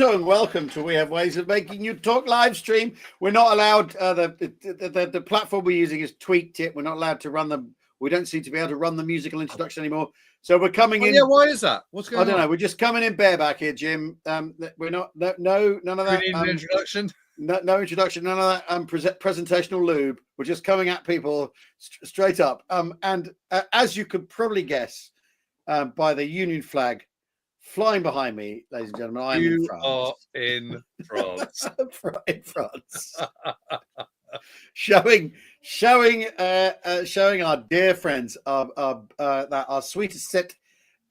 Hello and welcome to We Have Ways of Making You Talk live stream. We're not allowed, the platform we're using has tweaked it. We're not allowed to run them. We don't seem to be able to run the musical introduction anymore. So we're coming in. Yeah, why is that? What's going on? I don't know. We're just coming in bareback here, Jim. We're not, no, none of that. We need an introduction. No introduction, none of that presentational lube. We're just coming at people straight up. And as you could probably guess by the Union flag flying behind me, ladies and gentlemen, I am in France. Are in France. In France. showing our dear friends, our sweetest set,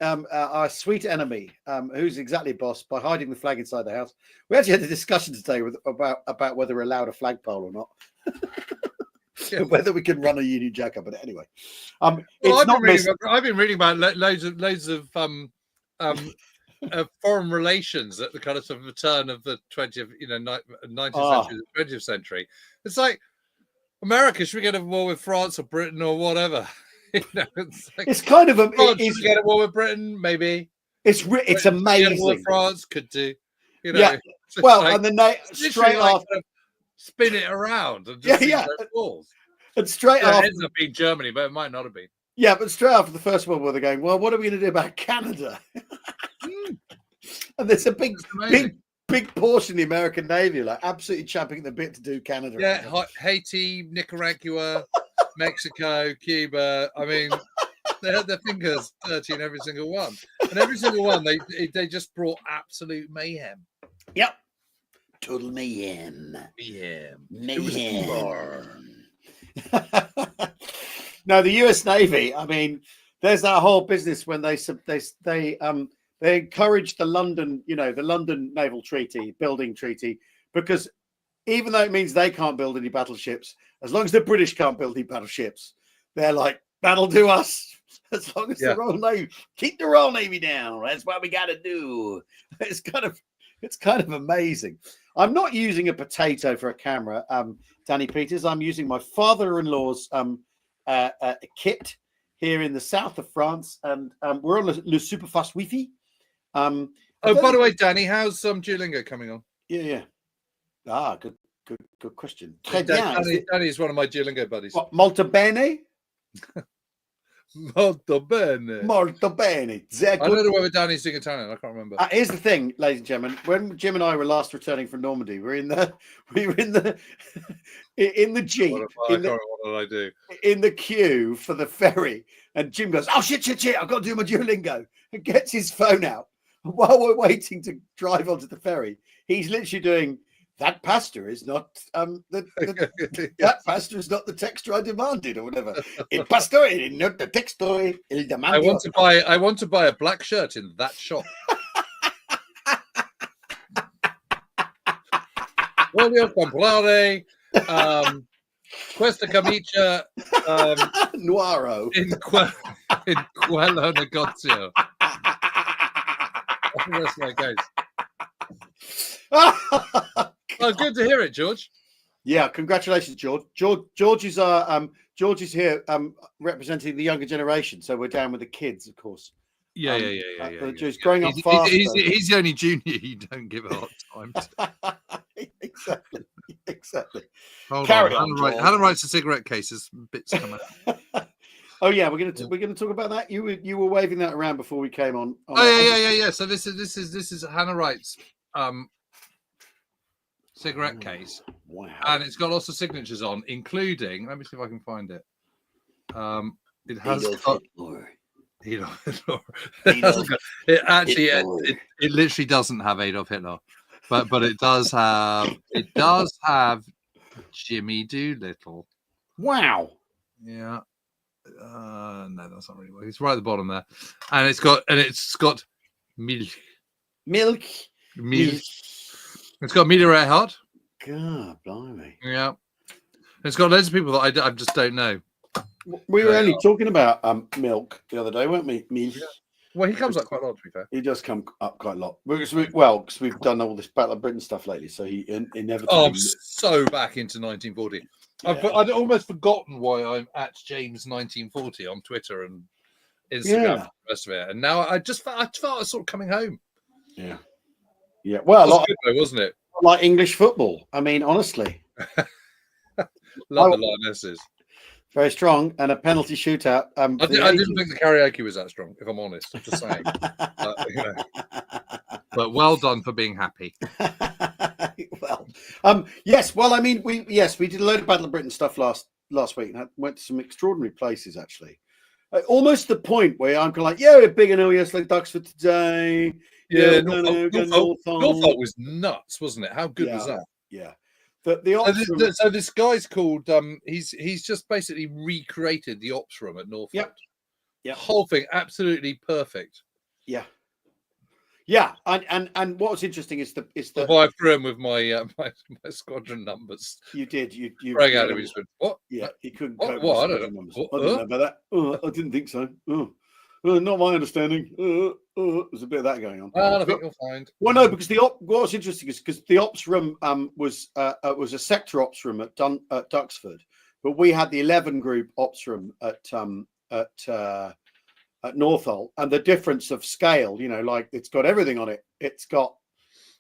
our sweet enemy, who's exactly Boss, by hiding the flag inside the house. We actually had a discussion today about whether we're allowed a flagpole or not. Whether we can run a Union Jack up, but anyway, I've been reading about loads of foreign relations at the kind of sort of the turn of the 20th, 19th century, the 20th century. It's like, America, should we get a war with France or Britain or whatever? It's kind of should we get a war with Britain? Maybe. It's amazing. Get a war with France could do. Yeah. Well, like, and then straight off. Spin it around and just balls. And straight after, it ends up being Germany, but it might not have been. Yeah, but straight after the First World War, they're going, well, what are we going to do about Canada? And there's a big portion of the American Navy, like absolutely champing at the bit to do Canada. Yeah, Haiti, Nicaragua, Mexico, Cuba. I mean, they had their fingers dirty in every single one, and every single one they just brought absolute mayhem. Yep. Total mayhem. No, the U.S. Navy. I mean, there's that whole business when they encouraged the London Naval Treaty, building treaty, because even though it means they can't build any battleships, as long as the British can't build any battleships, they're like, that'll do us. As long as the Royal Navy, keep the Royal Navy down. That's what we got to do. It's kind of amazing. I'm not using a potato for a camera, Danny Peters. I'm using my father-in-law's kit here in the south of France, and we're on le super fast Wi-Fi. By the way, Danny, how's Duolingo coming on? Yeah. Good question. Danny is one of my Duolingo buddies. What, molto bene? Molto bene. Molto bene. I don't know whether Danny's doing Italian. I can't remember. Here's the thing, ladies and gentlemen. When Jim and I were last returning from Normandy, we were in the Jeep. What did I do? In the queue for the ferry, and Jim goes, "Oh shit! I've got to do my Duolingo," and gets his phone out. And while we're waiting to drive onto the ferry, he's literally doing. That pasta is not that pasta is not the texture I demanded, or whatever. Il pastore is not the texture il demanded. I want to buy a black shirt in that shop. Voglio comprare questa camicia Noiro in quello negozio. That's my case. Oh, good to hear it, George. Yeah, congratulations, George. George is here representing the younger generation, so we're down with the kids, of course. Yeah. He's growing up fast. He's the only junior you don't give a hard time to. Exactly. Hold on. Hannah writes a cigarette cases. Bits come out. Oh yeah, we're gonna talk about that. You were waving that around before we came on. Yeah. So this is Hannah writes. Cigarette case. Wow. And it's got lots of signatures on, including, let me see if I can find it. It has got it literally doesn't have Adolf Hitler, but it does have Jimmy Doolittle. Wow. Yeah. No, that's not really well. It's right at the bottom there. And it's got milk. It's got Amelia Earhart. God, blimey. Yeah. It's got loads of people that I just don't know. We were only talking about milk the other day, weren't we? Milk. Yeah. Well, he comes up quite a lot, to be fair. He does come up quite a lot. Because we've done all this Battle of Britain stuff lately, so he inevitably... Oh, I'm so back into 1940. Yeah. I'd almost forgotten why I'm at James1940 on Twitter and Instagram and the rest of it. And now I felt I was sort of coming home. Yeah. Yeah, well, a That was lot good though, wasn't it? like English football. I mean, honestly, Love the Lionesses. very strong and a penalty shootout. I didn't think the karaoke was that strong, if I'm honest. Just saying. You know. But well done for being happy. Well, yes. Well, I mean, we did a load of Battle of Britain stuff last week, and went to some extraordinary places actually. Almost the point where I'm kind of like, yeah, we're big and yes, like Duxford today. Yeah, Norfolk was nuts, wasn't it? How good was that? Yeah. So this guy's called he's just basically recreated the ops room at Norfolk. Yep. Yeah. Whole thing absolutely perfect. Yeah. Yeah, and what was interesting is the I threw him with my my squadron numbers. You did. You rang out and he went, what? Yeah, he couldn't cope with I don't know. I didn't know about that. I didn't think so. Not my understanding. There's a bit of that going on. Well, I think you'll find. Well, no, because what was interesting is because the ops room was a sector ops room at Duxford, but we had the 11 group ops room at Northolt, and the difference of scale, you know, like it's got everything on it. It's got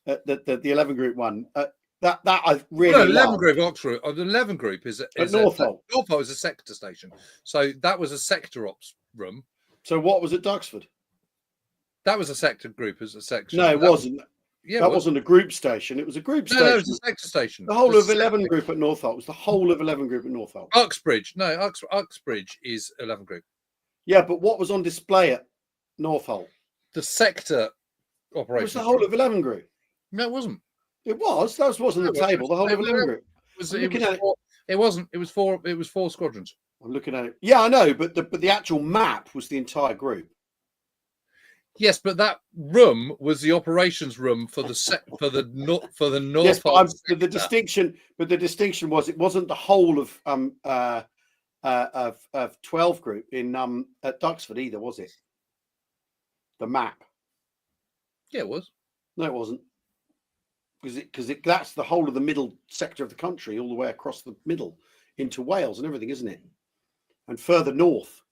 the 11 group one. That I really 11 group Oxford. The 11 group is Northolt. Northolt is a sector station, so that was a sector ops room. So what was at Duxford? That was a sector group as a section. No, it wasn't. That wasn't a group station. It was a group station. No, it was a sector station. The whole of 11 group at Northolt was the whole of 11 group at Northolt. Uxbridge. No, Uxbridge is 11 group. Yeah, but what was on display at Northolt? The sector operation. It was the whole of 11 group. No, it wasn't. It was. That was on the table. The whole of 11 group. It wasn't. It was four squadrons. I'm looking at it. Yeah, I know, but the actual map was the entire group. Yes, but that room was the operations room for the North. Yes, but the distinction was it wasn't the whole of 12 group in at Duxford either, was it? The map. Yeah, it was. No, it wasn't. Because that's the whole of the middle sector of the country, all the way across the middle into Wales and everything, isn't it? And further north,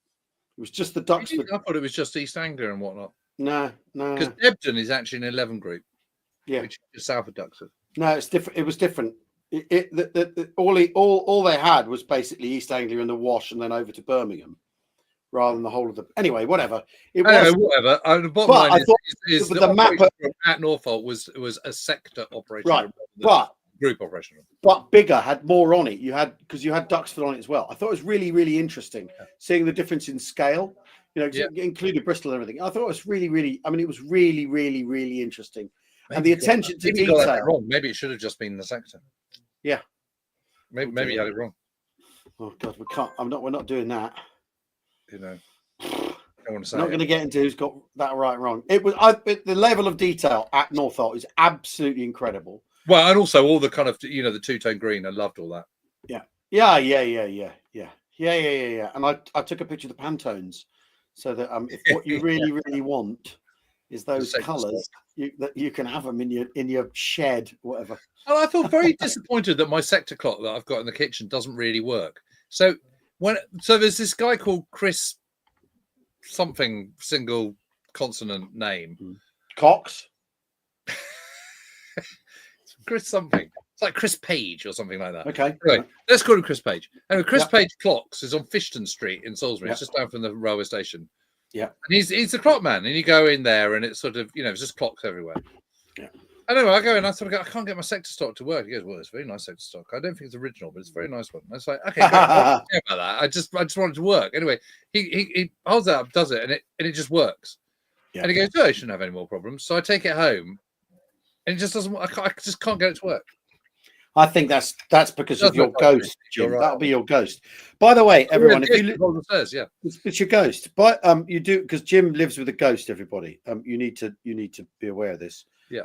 it was just the Duxford. I thought it was just East Anglia and whatnot. No. Because Debden is actually an 11 group. Yeah, which is south of Duxford. No, it's different. It was different. All they had was basically East Anglia and the Wash, and then over to Birmingham, rather than the whole of the. Anyway, whatever. Whatever. The bottom line is the map at Norfolk was a sector operation, right? But group operation, but bigger, had more on it. You had Duxford on it as well. I thought it was really, really interesting seeing the difference in scale. You know, included Bristol and everything. I thought it was really, really. I mean, it was really, really, really interesting. And the attention to detail. Wrong. Maybe it should have just been the sector. Yeah. Maybe you had it wrong. Oh God, we can't. We're not doing that. You know. I want to say not going to get into who's got that right and wrong. It was the level of detail at Northolt is absolutely incredible. Well, and also all the kind of the two-tone green. I loved all that. Yeah. And I took a picture of the Pantones, so that if what you really, really want is those colours, that you can have them in your shed, whatever. Well, I feel very disappointed that my sector clock that I've got in the kitchen doesn't really work. So there's this guy called Chris, something single consonant name, Cox. Chris something. It's like Chris Page or something like that. Okay. Anyway, let's call him Chris Page. Anyway, Chris Page Clocks is on Fishton Street in Salisbury. It's just down from the railway station. Yeah. And he's the clock man, and you go in there and it's sort of, it's just clocks everywhere. Yeah. Anyway, I go in, I can't get my sector stock to work. He goes, well, it's a very nice sector stock. I don't think it's original, but it's a very nice one. I was like, okay, great. I don't care about that. I just want it to work. Anyway, he holds it up, does it, and it just works. Yeah. And he goes, I shouldn't have any more problems. So I take it home, and it just doesn't. I just can't get it to work. I think that's because of your ghost, Jim. Right. That'll be your ghost. By the way, everyone, if you look, it's your ghost. But you do, because Jim lives with a ghost. Everybody, you need to be aware of this. Yeah.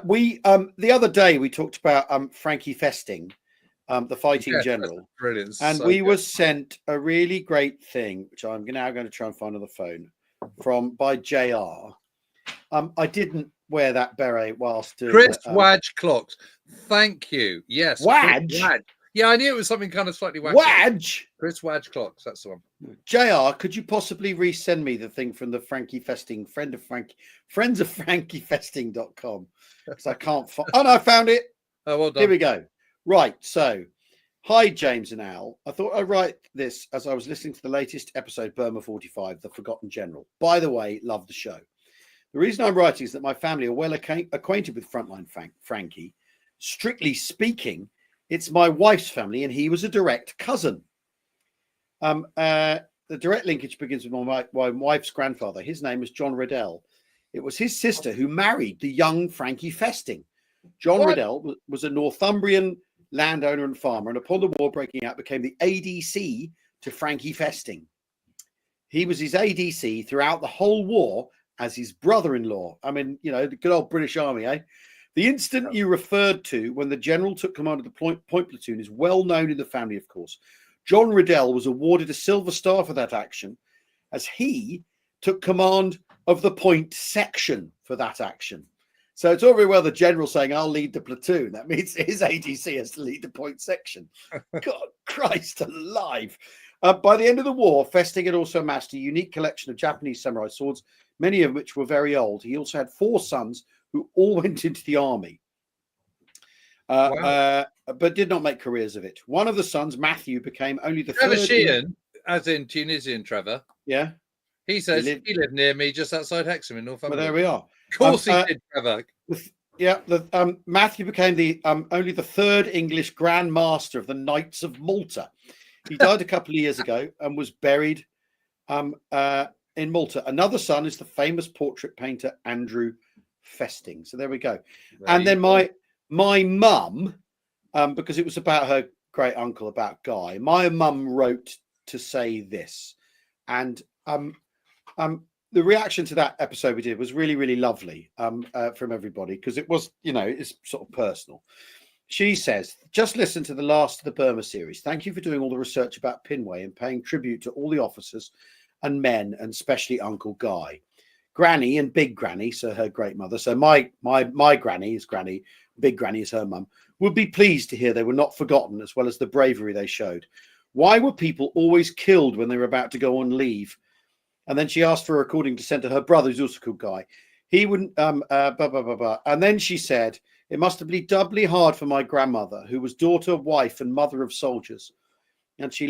We the other day we talked about Frankie Festing, the fighting general. Brilliant. And we were sent a really great thing, which I'm now going to try and find on the phone, by JR. I didn't wear that beret whilst doing Chris Wadge clocks. Thank you. Yes. Wadge. Yeah, I knew it was something kind of slightly wacky. Wadge. Chris Wadge clocks. That's the one. JR, could you possibly resend me the thing from the Frankie Festing friends of FrankieFesting.com? because I can't find. Oh no, I found it. Oh, well done. Here we go. Right. So, hi James and Al. I thought I'd write this as I was listening to the latest episode, Burma 45, The Forgotten General. By the way, love the show. The reason I'm writing is that my family are well acquainted with Frontline Frankie. Strictly speaking, it's my wife's family, and he was a direct cousin. The direct linkage begins with my wife's grandfather. His name was John Riddell. It was his sister who married the young Frankie Festing. John Riddell was a Northumbrian landowner and farmer, and upon the war breaking out, became the ADC to Frankie Festing. He was his ADC throughout the whole war as his brother-in-law. I mean, you know, the good old British Army, eh? The incident you referred to when the general took command of the point platoon is well known in the family, of course. John Riddell was awarded a Silver Star for that action, as he took command of the point section for that action. So it's all very well the general saying, I'll lead the platoon. That means his ADC has to lead the point section. God Christ alive. By the end of the war, Festing had also amassed a unique collection of Japanese samurai swords, many of which were very old. He also had 4 sons who all went into the army, but did not make careers of it. One of the sons, Matthew, became only the Trevor third. Sheehan, as in Tunisian Trevor. Yeah. He says he lived near me just outside Hexham in Northumberland. Well, there we are. Of course he did, Trevor. Yeah, Matthew became the only the 3rd English Grand Master of the Knights of Malta. He died a couple of years ago and was buried in Malta. Another son is the famous portrait painter Andrew Festing. So there we go. And then my mum, because it was about her great uncle, about Guy, my mum wrote to say this. And the reaction to that episode we did was really, really lovely from everybody, because it was, you know, it's sort of personal. She says, just listen to the last of the Burma series. Thank you for doing all the research about Pinway and paying tribute to all the officers and men, and especially Uncle Guy. Granny and Big Granny, so her great mother. So my granny is Granny, Big Granny is her mum, would be pleased to hear they were not forgotten, as well as the bravery they showed. Why were people always killed when they were about to go on leave? And then she asked for a recording to send to her brother, who's also called Guy. He wouldn't, And then she said, it must have been doubly hard for my grandmother, who was daughter, wife, and mother of soldiers. And she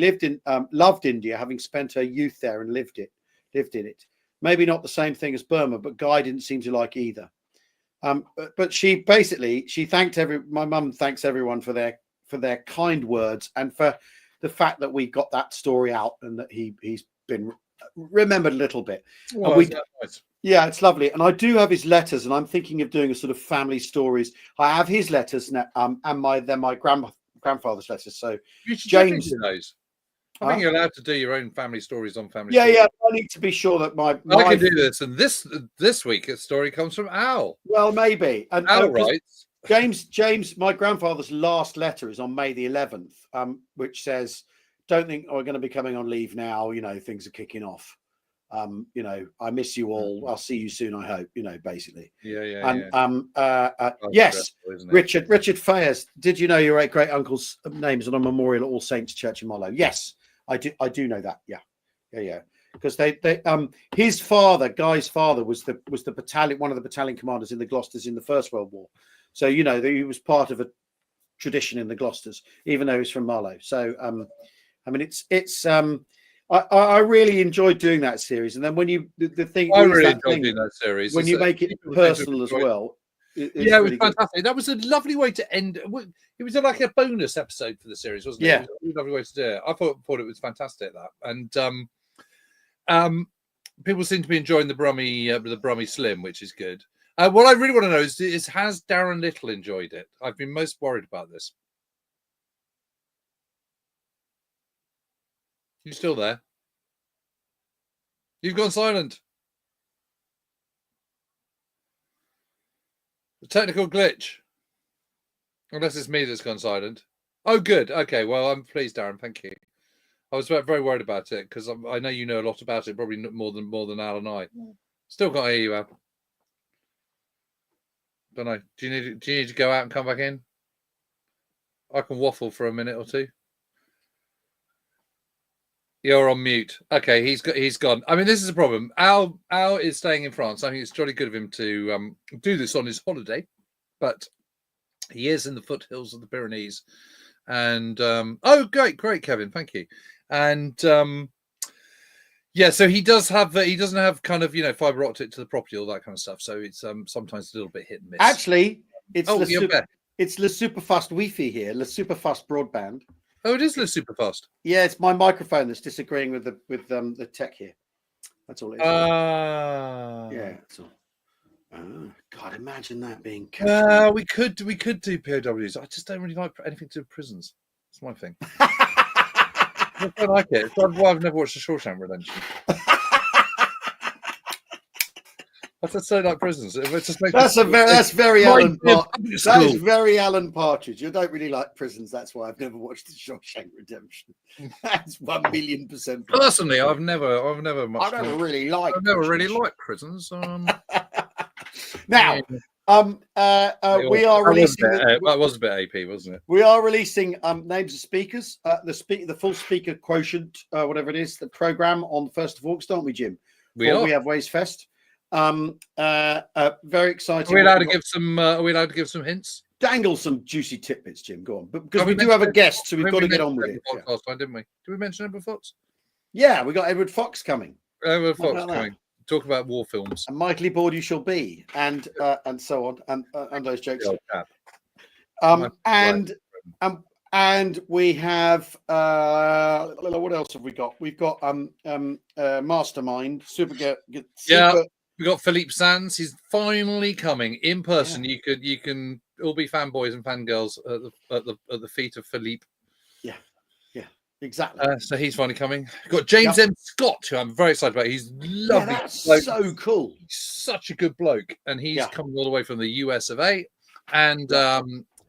loved India, having spent her youth there and lived in it. Maybe not the same thing as Burma, but Guy didn't seem to like either. But she thanked my mum thanks everyone for their kind words, and for the fact that we got that story out, and that he's been remembered a little bit. Well, nice. Yeah, it's lovely. And I do have his letters, and I'm thinking of doing a sort of family stories. I have his letters now, and my grandfather's letters. So you should James, do those. I think you're allowed to do your own family stories on family. Yeah, stories. yeah. I need to be sure that my I can do this. And this week, a story comes from Al. Well, maybe. And Al writes. James, my grandfather's last letter is on May the 11th, which says, "Don't think we're going to be coming on leave now. You know, things are kicking off. You know, I miss you all. I'll see you soon, I hope." You know, basically. Yeah. Yes, Richard Fayers. Did you know your great uncle's name is on a memorial at All Saints Church in Marlow? Yes, I do know that. Yeah. Because his father, Guy's father, was the battalion, one of the battalion commanders in the Gloucesters in the First World War. So you know he was part of a tradition in the Gloucesters, even though he's from Marlow. So I mean, it's I really enjoyed doing that series, and then when the thing I really enjoyed doing that series when you make it personal as well. It was really fantastic. Good. That was a lovely way to end. It was like a bonus episode for the series, wasn't it? Yeah, it was a really lovely way to do it. I thought it was fantastic, that, and people seem to be enjoying the Brummy Slim, which is good. What I really want to know is has Darren Little enjoyed it? I've been most worried about this. You still there? You've gone silent. The technical glitch. Unless it's me that's gone silent. Oh, good. Okay, well, I'm pleased, Darren. Thank you. I was very worried about it, because I know you know a lot about it, probably more than Al and I. Still can't hear you, Al. Don't know. Do you need to go out and come back in? I can waffle for a minute or two. You're on mute. Okay, he's gone. I mean, this is a problem. Al is staying in France. I think it's jolly good of him to do this on his holiday. but he is in the foothills of the Pyrenees. And oh, great, Kevin, thank you. And yeah, so he doesn't have kind of fiber optic to the property, all that kind of stuff. So it's sometimes a little bit hit and miss. Actually, it's it's Le Super Fast Wi-Fi here, Le Super Fast broadband. Oh, it is Le Super Fast. Yeah, it's my microphone that's disagreeing with the tech here. That's all it is. Yeah, that's all. God, imagine that being. We could do POWs. I just don't really like anything to do with prisons. That's my thing. I don't like it. That's why I've never watched The Shawshank Redemption. I just don't like prisons. That's very Alan. That is very Alan Partridge. You don't really like prisons. That's why I've never watched The Shawshank Redemption. That's 1,000,000%. Personally, I've never much. I've never really liked prisons. Now, we are releasing. That was a bit AP, wasn't it? We are releasing names of speakers. The full speaker quotient, whatever it is, the program on the 1st of August, aren't we, Jim? We have Ways Fest. Very exciting. Are we allowed to give some? Are we allowed to give some hints? Dangle some juicy tidbits, Jim. Go on, but because we do have a guest, so we've got to get on with it. Last time, didn't we? Did we mention Edward Fox? Yeah, we got Edward Fox coming. Edward Fox coming. Talk about war films. And Michael Board You Shall Be, and so on, and those jokes. And we have what else have we got? We've got Mastermind, we got Philippe Sands. He's finally coming in person. Yeah. You can all be fanboys and fangirls at the feet of Philippe. Yeah, exactly. So he's finally coming. We've got James M. Scott, who I'm very excited about. He's lovely. Yeah, that's so cool. He's such a good bloke, and he's coming all the way from the US of A. And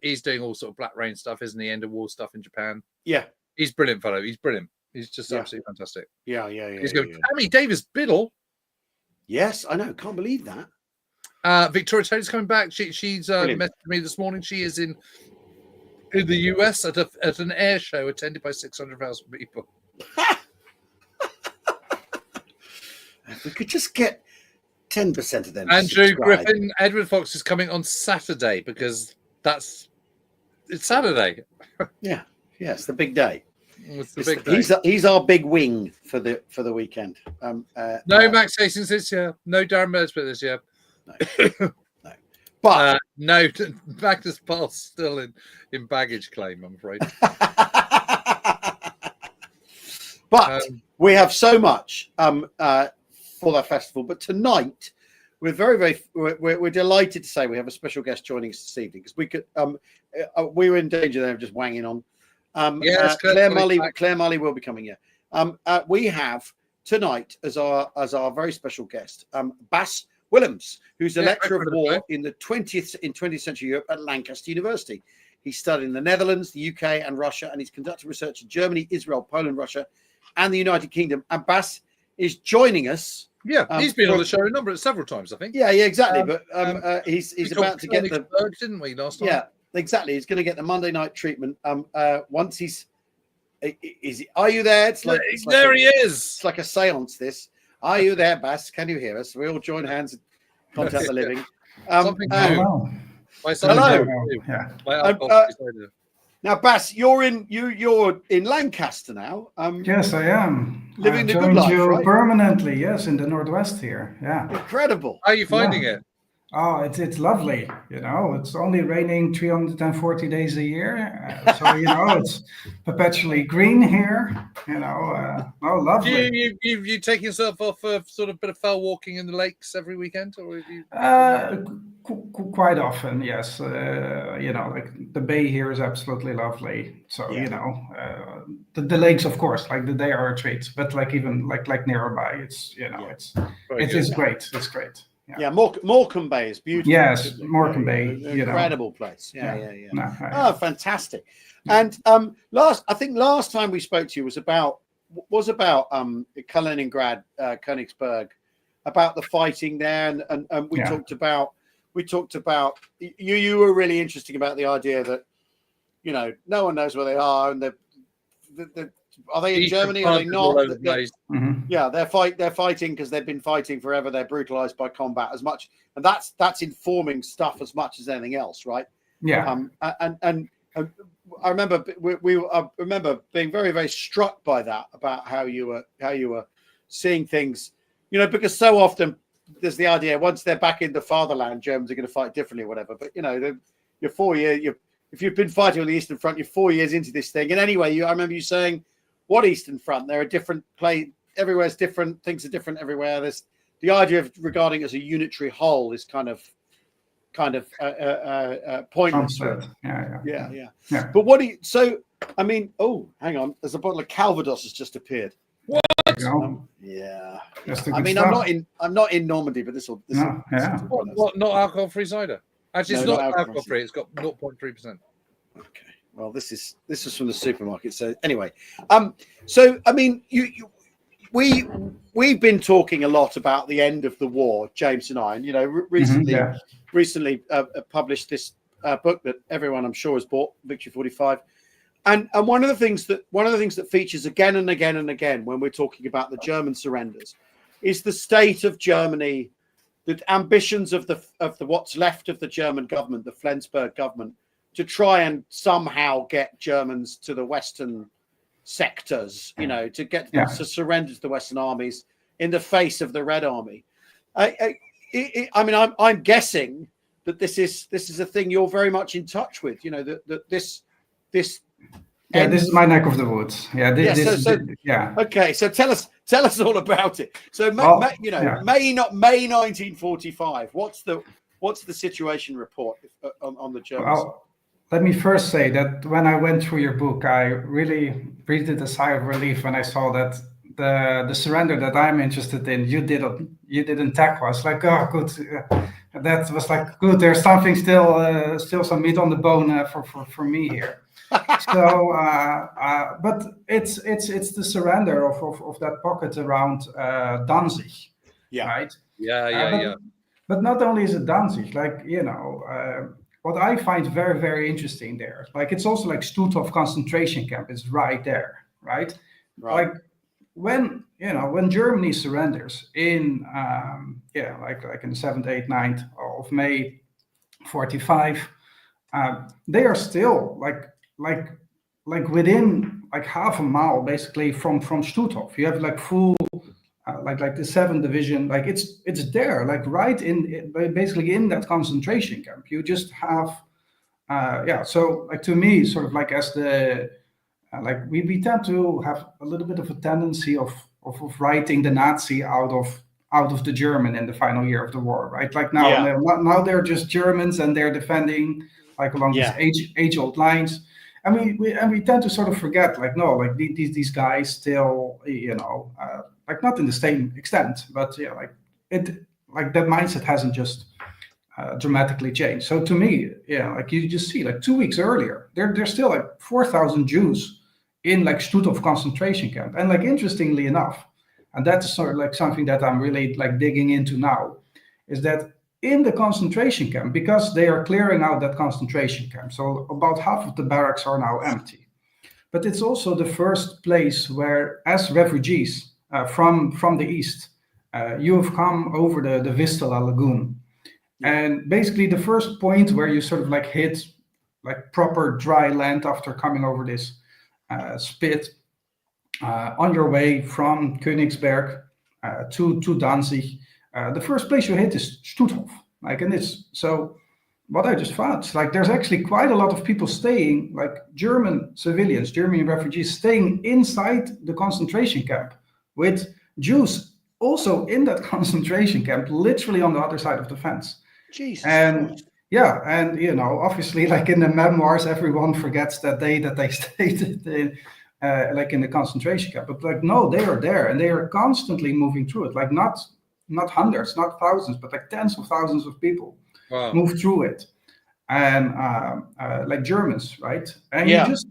he's doing all sort of Black Rain stuff, isn't he? End of war stuff in Japan. Yeah, he's brilliant, fellow. He's brilliant. He's just absolutely fantastic. Yeah. He's going. Tammy Davis Biddle. Yes, I know. Can't believe that. Victoria Taylor's coming back. She's messaged me this morning. She is in the US at an air show attended by 600,000 people. If we could just get 10% of them. Andrew Griffin, Edward Fox is coming on Saturday because it's Saturday. Yeah, it's the big day. It's the big day. He's our big wing for the weekend. No Max Hastings this year. No Darren Mersbit this year. No. But no, Magnus Paul's still in baggage claim, I'm afraid. But we have so much for that festival. But tonight, we're we're delighted to say we have a special guest joining us this evening because we could we were in danger there of just wanging on. Claire Mully will be coming here. We have tonight as our very special guest Bas Willems, who's a lecturer of war in 20th century Europe at Lancaster University. He studied in the Netherlands, the UK, and Russia, and he's conducted research in Germany, Israel, Poland, Russia, and the United Kingdom. And Bas is joining us. Yeah, he's been on the show several times, I think. Yeah, exactly. But he's about to get didn't we last time? Yeah, exactly. He's going to get the Monday night treatment. Once he's, are you there? It's like he is. It's like a séance. This. Are you there, Bas? Can you hear us? We all join hands and contact the living. Hello. Now, Bas, you're in Lancaster now. Yes, I am. Living the good life, right? Permanently, yes, in the Northwest here. Yeah. Incredible. How are you finding it? Oh, it's lovely. It's only raining 340 days a year, so it's perpetually green here. Lovely. Do you take yourself off for sort of bit of fell walking in the lakes every weekend, or have you? Quite often, yes. Like the bay here is absolutely lovely. So the lakes, of course, like they are a treat. But like even like nearby, it's great. It's great. Yeah, Morecambe Bay is beautiful. Yes, Morecambe Bay. Incredible place. Yeah. No, fantastic. And last time we spoke to you was about Kaliningrad, Königsberg, about the fighting there, and we talked about you were really interesting about the idea that no one knows where they are, and are they in Germany? Are they not? Yeah, they're fighting because they've been fighting forever. They're brutalized by combat as much, and that's informing stuff as much as anything else, right? Yeah. And I remember I remember being very, very struck by that, about how you were seeing things, because so often there's the idea once they're back in the fatherland, Germans are going to fight differently, or whatever. But you're 4 years. If you've been fighting on the Eastern Front, you're 4 years into this thing. And anyway, I remember you saying, "What Eastern Front? There are different everywhere's different. Things are different everywhere." There's the idea of regarding it as a unitary whole is kind of pointless. Yeah. But I mean, oh, hang on. There's a bottle of Calvados has just appeared. What? Yeah. That's I mean, stuff. I'm not in Normandy, but this will. What? Not alcohol-free cider? Actually, it's not alcohol-free. It's got 0.3%. Okay. Well, this is from the supermarket. So anyway, so I mean, we've been talking a lot about the end of the war, James and I, and recently published this book that everyone I'm sure has bought, Victory 45. And one of the things that features again and again and again when we're talking about the German surrenders is the state of Germany, the ambitions of the what's left of the German government, the Flensburg government, to try and somehow get Germans to the Western sectors, to get them to surrender to the Western armies in the face of the Red Army. I mean, I'm guessing that this is a thing you're very much in touch with. That this. Yeah, this is my neck of the woods. Yeah, yeah. Okay, so tell us all about it. So, May 1945. What's the situation report on the Germans? Well, let me first say that when I went through your book, I really breathed a sigh of relief when I saw that the surrender that I'm interested in, you didn't tackle. I was like, oh, good. That was like good. There's something still some meat on the bone for me here. So, but it's the surrender of that pocket around Danzig, right? Yeah. But not only is it Danzig, what I find very, very interesting there, it's also like Stutthof concentration camp is right there, right? Like when Germany surrenders in like in the 7th, 8th, 9th of May 45, they are still like within like half a mile basically from Stutthof. You have like full like the 7th division, like it's there, like right in basically in that concentration camp. You just have so like to me, sort of like as the like we tend to have a little bit of a tendency of writing the Nazi out of the German in the final year of the war, right? Like now they're just Germans and they're defending like along these age-old lines. I mean, we tend to sort of forget, like, no, like these guys still, like not in the same extent, but like that mindset hasn't just dramatically changed. So to me, like you just see, like 2 weeks earlier, there's still like 4,000 Jews in like Stutthof concentration camp, and like interestingly enough, and that's sort of like something that I'm really like digging into now, is that in the concentration camp, because they are clearing out that concentration camp, so about half of the barracks are now empty. But it's also the first place where, as refugees from the east, you have come over the Vistula Lagoon. And basically the first point where you sort of like hit like proper dry land after coming over this spit on your way from Königsberg to Danzig. The first place you hit is Stutthof, and it's so. What I just found, like, there's actually quite a lot of people staying, like German civilians, German refugees, staying inside the concentration camp, with Jews also in that concentration camp, literally on the other side of the fence. Jesus. And obviously, like in the memoirs, everyone forgets that day that they stayed in, like in the concentration camp. But like, no, they are there, and they are constantly moving through it, like not hundreds, not thousands, but like tens of thousands of people move through it, and like Germans, right? And you just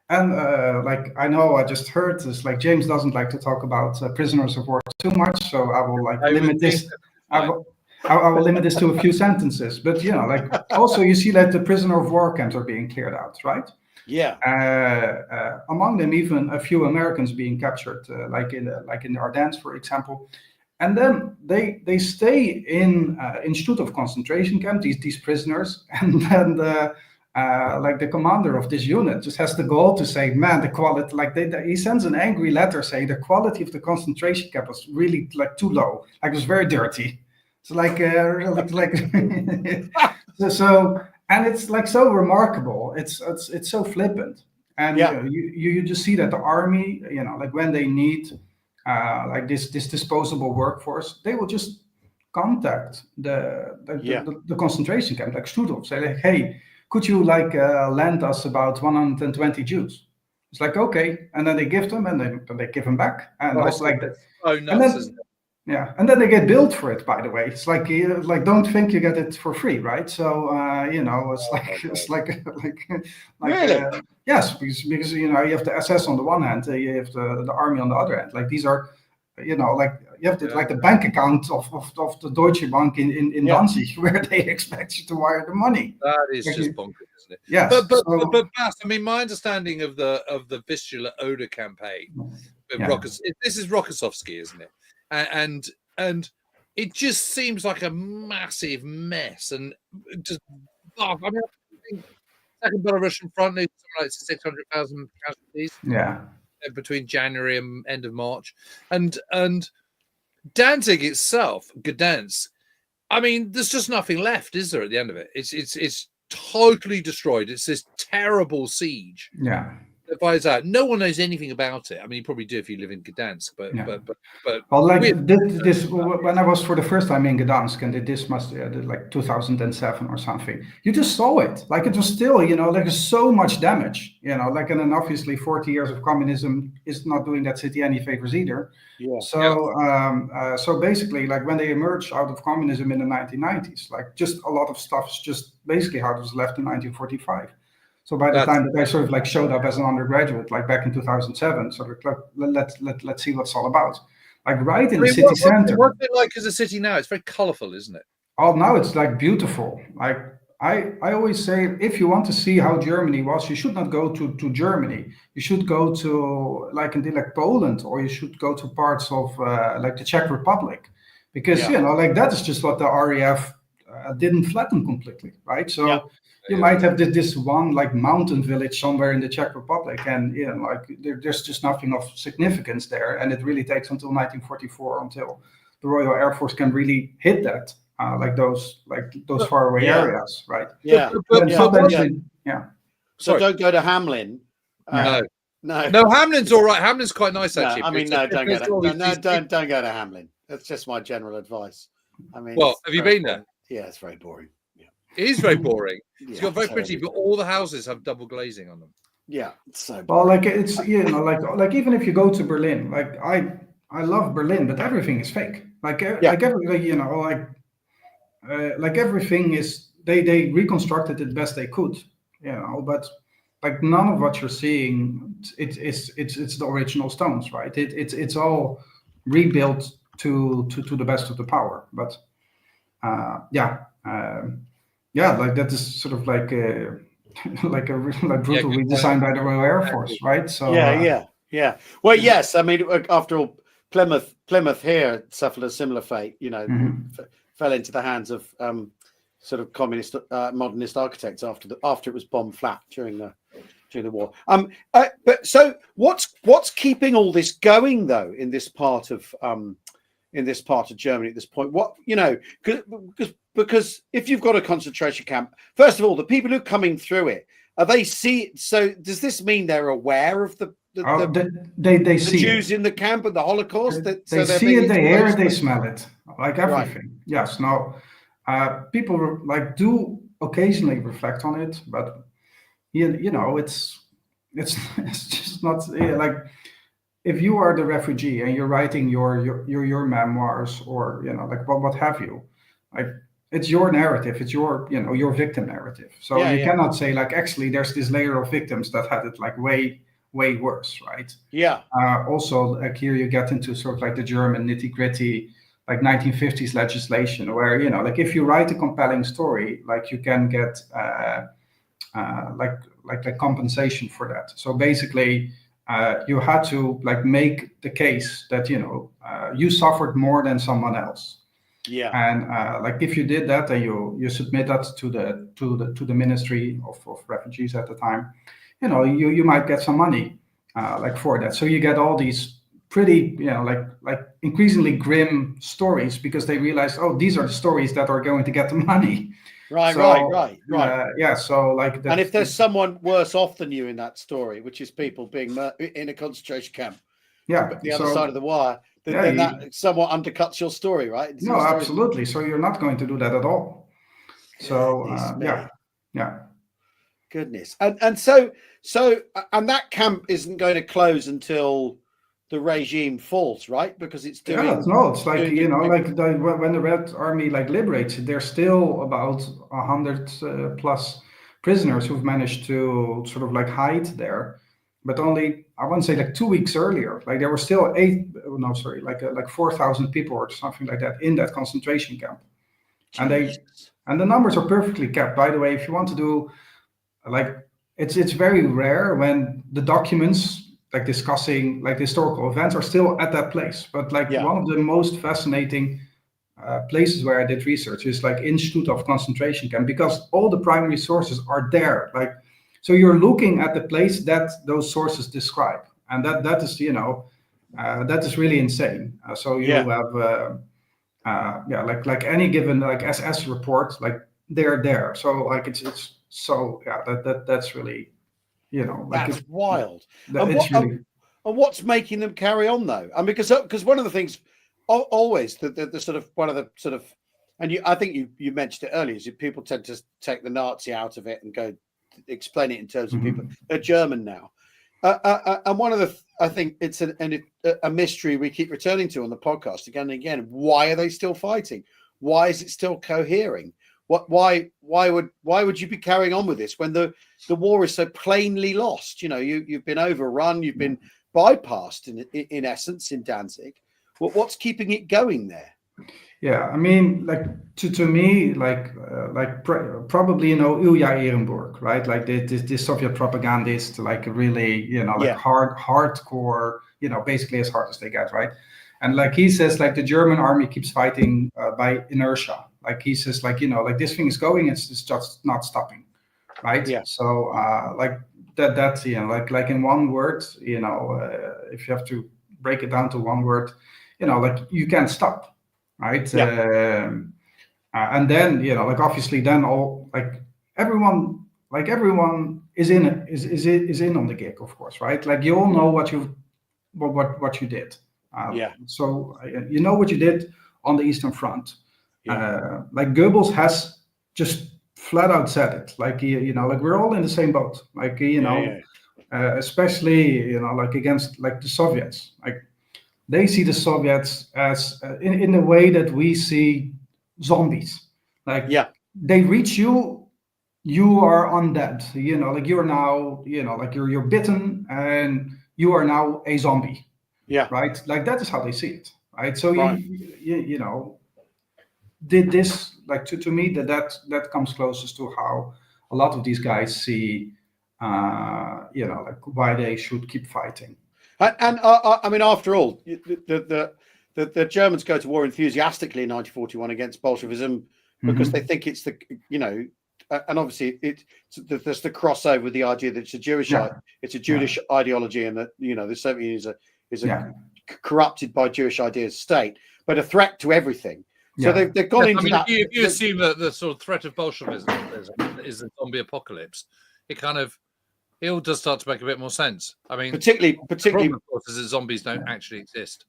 like, I know I just heard this, like James doesn't like to talk about prisoners of war too much, so I will like limit this. I will limit this to a few sentences. But like also you see that the prisoner of war camps are being cleared out, right? Yeah. among them even a few Americans being captured, like in the Ardennes, for example. And then they stay in Stutthof concentration camp, these prisoners, and then like the commander of this unit just has the goal to say, man, the quality, like he sends an angry letter saying the quality of the concentration camp was really like too low, like it was very dirty. It's like so, and it's like so remarkable. It's so flippant, and you just see that the army, like when they need like this disposable workforce, they will just contact the concentration camp, like Stutthof, say like, hey, could you like lend us about 120 Jews? It's like, okay, and then they give them, and then they give them back, and also like that. Oh, nuts! And then they get billed for it. By the way, it's like don't think you get it for free, right? So it's like really? Yes, because you have the SS on the one hand, you have the army on the other hand. Like these are, like you have like the bank account of the Deutsche Bank in Danzig, where they expect you to wire the money. That is just bonkers, isn't it? Yes. But Bas, I mean, my understanding of the Vistula Oder campaign, this is Rokossovsky, isn't it? And it just seems like a massive mess, and just I mean, I think Second Belarusian Front needs something like 600,000 casualties. Yeah, between January and end of March, and Danzig itself, Gdansk. I mean, there's just nothing left, is there? At the end of it, it's totally destroyed. It's this terrible siege. Yeah. That buys out. No one knows anything about it. I mean, you probably do if you live in Gdansk, but well, like this when I was for the first time in Gdansk, and this must like 2007 or something. You just saw it, like it was still, like there's so much damage, like, and then obviously 40 years of communism is not doing that city any favors either. Yeah. So basically, like when they emerged out of communism in the 1990s, like just a lot of stuff is just basically how it was left in 1945. So by the time that I sort of like showed up as an undergraduate, like back in 2007, sort of let's see what it's all about. Like right in the city center. What's it like as a city now? It's very colorful, isn't it? Oh, now it's like beautiful. Like I always say, if you want to see how Germany was, you should not go to Germany. You should go to like Poland, or you should go to parts of like the Czech Republic, because like that is just what the RAF didn't flatten completely, right? So. You might have this one like mountain village somewhere in the Czech Republic, and like there's just nothing of significance there, and it really takes until 1944 until the Royal Air Force can really hit that, like those faraway areas, right? Yeah. So don't go to Hamlin. No, Hamlin's all right. Hamlin's quite nice actually. I mean, don't go to Hamlin. That's just my general advice. I mean, well, have you been there? Yeah, it's very boring. It is very boring. It's got very pretty, but all the houses have double glazing on them. Yeah, it's so boring. Well, like it's like even if you go to Berlin, like I love Berlin, but everything is fake. Like everything, like everything is they reconstructed it best they could, but like none of what you're seeing, it's the original stones, right? It's all rebuilt to the best of the power, but like that is sort of like like brutal redesign by the Royal Air Force, right? So yeah. Well, yes. I mean, after all, Plymouth here suffered a similar fate. Fell into the hands of sort of communist modernist architects after it was bombed flat during the war. But so what's keeping all this going though in this part of Germany at this point? What because if you've got a concentration camp, first of all, the people who are coming through it, so does this mean they're aware of they see Jews in the camp and the Holocaust? They see it, they hear it, they smell it, like everything. Right. Yes. Now, people like do occasionally reflect on it, but it's just not like. If you are the refugee and you're writing your memoirs or like what have you, like it's your narrative, it's your victim narrative. So you cannot say like actually there's this layer of victims that had it like way worse, right? Yeah. Also, like here you get into sort of like the German nitty gritty, like 1950s legislation, where like if you write a compelling story, like you can get like compensation for that. So basically, you had to like make the case that you suffered more than someone else. Yeah. And like if you did that, then you submit that to the Ministry of Refugees at the time. You might get some money like for that. So you get all these pretty like increasingly grim stories because they realize, oh, these are the stories that are going to get the money. Right. Yeah. So like, and if there's someone worse off than you in that story, which is people being in a concentration camp, the other side of the wire, then that somewhat undercuts your story, right? No, absolutely. So you're not going to do that at all. So yeah. Goodness. And so that camp isn't going to close until the regime falls, right? Because it's doing. Yeah, it's like when the Red Army like liberates it, there's still about 100 plus prisoners who've managed to sort of like hide there. But only, I want to say like 2 weeks earlier, like there were still 4,000 people or something like that in that concentration camp. Jeez. And the numbers are perfectly kept. By the way, if you want to do like, it's very rare when the documents like discussing like historical events are still at that place. But like one of the most fascinating places where I did research is like Institute of Concentration Camp, because all the primary sources are there. Like, so you're looking at the place that those sources describe, and that is that is really insane. So you have like any given like SS report, like they're there. So like it's so that's really that's wild. And what's making them carry on though? I mean, because one of the things always the sort of one of the sort of, and I think you mentioned it earlier, is that people tend to take the Nazi out of it and go explain it in terms of people. They're German now, and one of the I think it's a mystery we keep returning to on the podcast again and again. Why are they still fighting? Why is it still cohering? Why would you be carrying on with this when the war is so plainly lost? You've been overrun, you've been bypassed in essence in Danzig. What's keeping it going there? Yeah, I mean, like to me, probably Ilya Ehrenburg, right? Like this Soviet propagandist, like really, hardcore, basically as hard as they get, right? And like he says, like the German army keeps fighting by inertia. Like he says, like this thing is going, it's just not stopping, right? Yeah. So like that's like in one word, if you have to break it down to one word, like you can't stop. Right. Yeah. And then, like obviously then all like everyone is in on the gig, of course, right? Like you all know what you did. So what you did on the Eastern Front. Yeah. Like Goebbels has just flat out said it. Like like we're all in the same boat. Like especially like against like the Soviets. Like they see the Soviets as in the way that we see zombies. Like they reach you are undead. Like you're now like you're bitten and you are now a zombie. Yeah. Right. Like that is how they see it. Right. So did this like to me that comes closest to how a lot of these guys see like why they should keep fighting. And I mean, after all, the Germans go to war enthusiastically in 1941 against Bolshevism because they think it's and obviously there's the crossover with the idea that it's a Jewish ideology, and that the Soviet Union is a corrupted by Jewish ideas state, but a threat to everything. So they've gone into that. If you assume that the sort of threat of Bolshevism is the zombie apocalypse, it all does start to make a bit more sense. I mean, particularly, the problem, of course, is that zombies don't actually exist.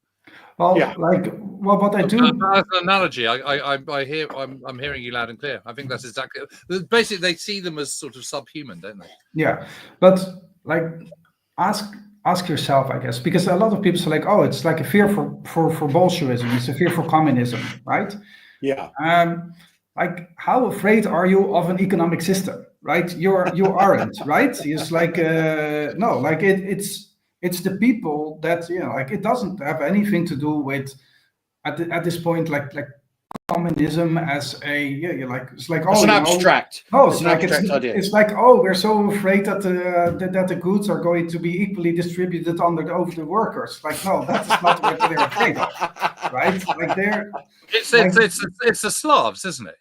Well, what I do. As an analogy, I'm hearing you loud and clear. I think that's exactly. Basically, they see them as sort of subhuman, don't they? Yeah, but like ask yourself, I guess, because a lot of people say like, oh, it's like a fear for Bolshevism, it's a fear for communism, right? Yeah. Like, how afraid are you of an economic system, right? You aren't, right? It's like no, like it's the people that like it doesn't have anything to do with at this point like communism as a it's like It's an abstract. no, It's an abstract idea. It's like, oh, we're so afraid that the goods are going to be equally distributed over the workers. Like, no, that is not what they're afraid of, right? Like it's the Slavs, isn't it?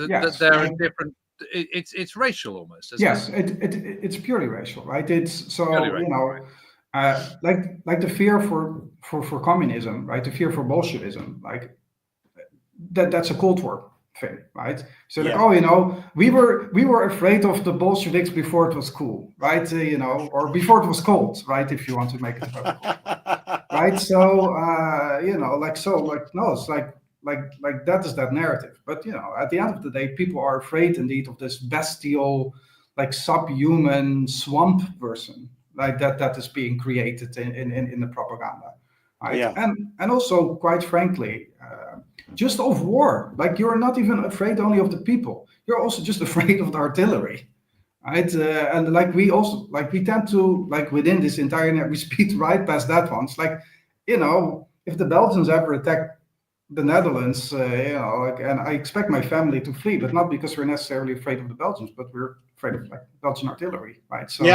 yes, they're a different. It's racial almost. Isn't yes, it? it's purely racial, right? It's so Purely racial, like the fear for communism, right? The fear for Bolshevism, like that's a Cold War thing, right? So like, oh, we were afraid of the Bolsheviks before it was cool, right? Or before it was cold, right? If you want to make it about cold, right? So no, it's like that is that narrative. But at the end of the day, people are afraid indeed of this bestial, like subhuman swamp version, like that is being created in the propaganda, right? Yeah. And also, quite frankly, just of war. Like, you're not even afraid only of the people. You're also just afraid of the artillery, right? And like we tend to, like, within this entire net, we speed right past that one. It's like, if the Belgians ever attack the Netherlands, and I expect my family to flee, but not because we're necessarily afraid of the Belgians, but we're afraid of like Belgian artillery, right? So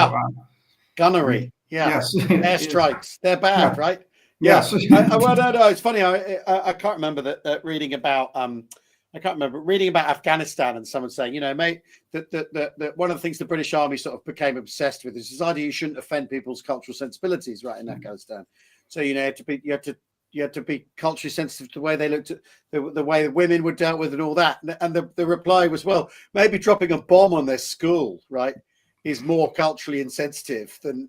gunnery, yes, airstrikes, they're bad, right? Yes. Well, no, it's funny. I can't remember that reading about I can't remember reading about Afghanistan and someone saying, mate, that one of the things the British Army sort of became obsessed with is this idea you shouldn't offend people's cultural sensibilities, right, in Afghanistan. So you had to be culturally sensitive to the way they looked at the way women were dealt with and all that. And the reply was, well, maybe dropping a bomb on their school, right, is more culturally insensitive than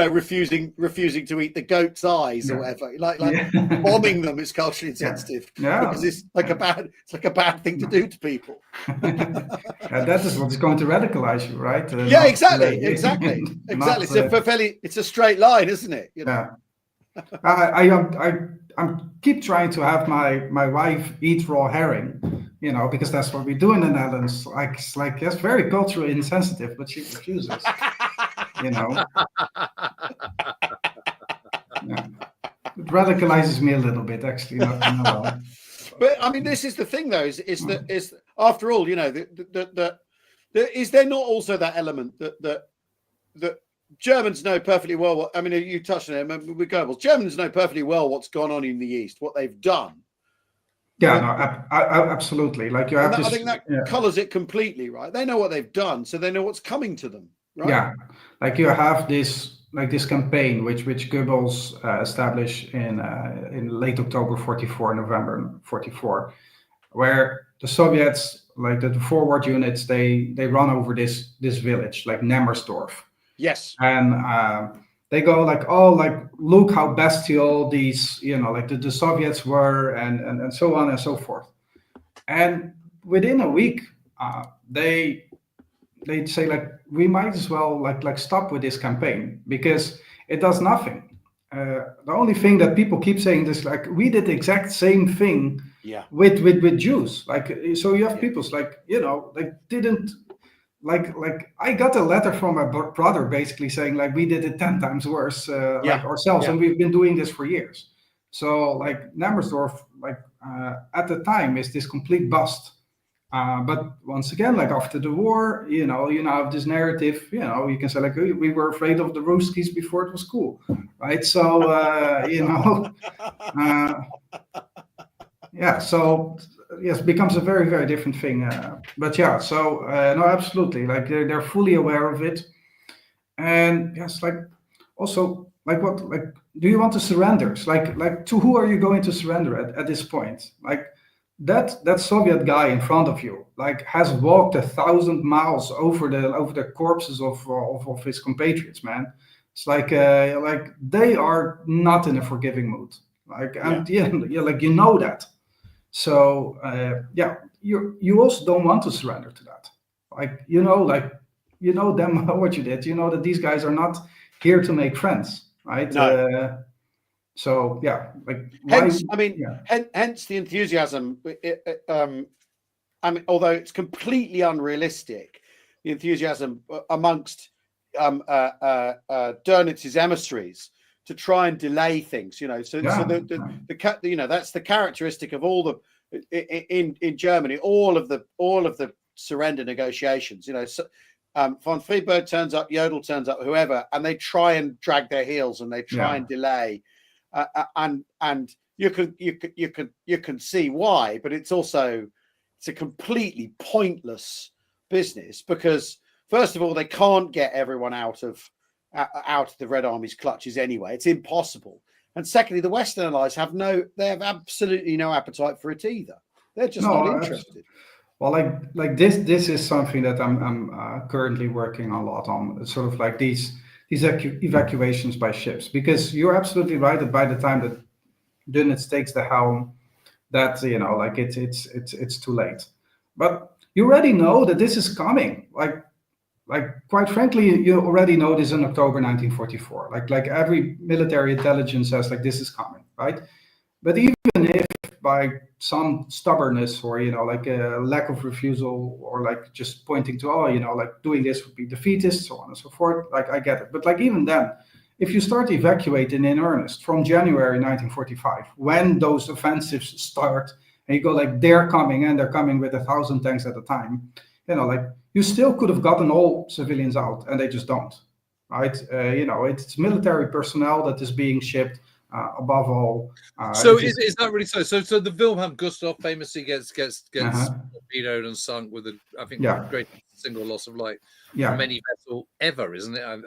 refusing to eat the goat's eyes or whatever. Like bombing them is culturally insensitive because it's like a bad thing to do to people. That is what's going to radicalize you, right? Exactly. It's a straight line, isn't it? I keep trying to have my wife eat raw herring, because that's what we do in the Netherlands. It's like that's very culturally insensitive, but she refuses. It radicalizes me a little bit, actually. But I mean, this is the thing, though, is after all, is there not also that element that Germans know perfectly well I mean, you touched on it with Goebbels. Germans know perfectly well what's gone on in the East, what they've done. Absolutely. Like you have I think that colors it completely, right? They know what they've done, so they know what's coming to them, right? Yeah, like you have this campaign which Goebbels established in late October 44, November 44, where the Soviets, like the forward units, they run over this village like Nemmersdorf. Yes. And they go like, oh, like, look how bestial these, like the Soviets were, and so on and so forth. And within a week, they say, like, we might as well like stop with this campaign because it does nothing. The only thing that people keep saying is like, we did the exact same thing with Jews. Like, so you have people like, like didn't. Like I got a letter from my brother basically saying like we did it 10 times worse like ourselves, and we've been doing this for years. So like Nemmersdorf, like at the time, is this complete bust. But once again, like after the war, you have this narrative. You can say like we were afraid of the Ruskies before it was cool, right? So so yes, becomes a very, very different thing. But no, absolutely. Like they're fully aware of it, and yes, like also like what, like, do you want to surrender? Like to who are you going to surrender at this point? Like that Soviet guy in front of you, like, has walked 1,000 miles over the corpses of his compatriots, man. It's like they are not in a forgiving mood. Like, and like that. So you also don't want to surrender to that. Like them what you did. You know that these guys are not here to make friends, right? No. So like hence, hence the enthusiasm. I mean, although it's completely unrealistic, the enthusiasm amongst Donitz's emissaries to try and delay things. So that's the characteristic of all the in Germany, all of the surrender negotiations. Von Friedberg turns up, Jodl turns up, whoever, and they try and drag their heels and they try and delay, and you can see why, but it's a completely pointless business, because first of all, they can't get everyone out of the Red Army's clutches anyway. It's impossible. And secondly, the Western Allies have absolutely no appetite for it either. They're just not interested. Well, like this is something that I'm currently working a lot on. Sort of like these evacuations by ships, because you're absolutely right that by the time that Dönitz takes the helm, that it's too late. But you already know that this is coming. Like quite frankly, you already know this in October 1944. Like every military intelligence says like this is coming, right? But even if by some stubbornness or like a lack of refusal, or like just pointing to like doing this would be defeatist, so on and so forth, like I get it. But like even then, if you start evacuating in earnest from January 1945, when those offensives start, and you go like they're coming, and they're coming with 1,000 tanks at a time, like you still could have gotten all civilians out, and they just don't, right? It's military personnel that is being shipped. Above all, so is that really so? So the Wilhelm Gustaf famously gets torpedoed and sunk with I think the greatest single loss of life from any vessel ever, isn't it? I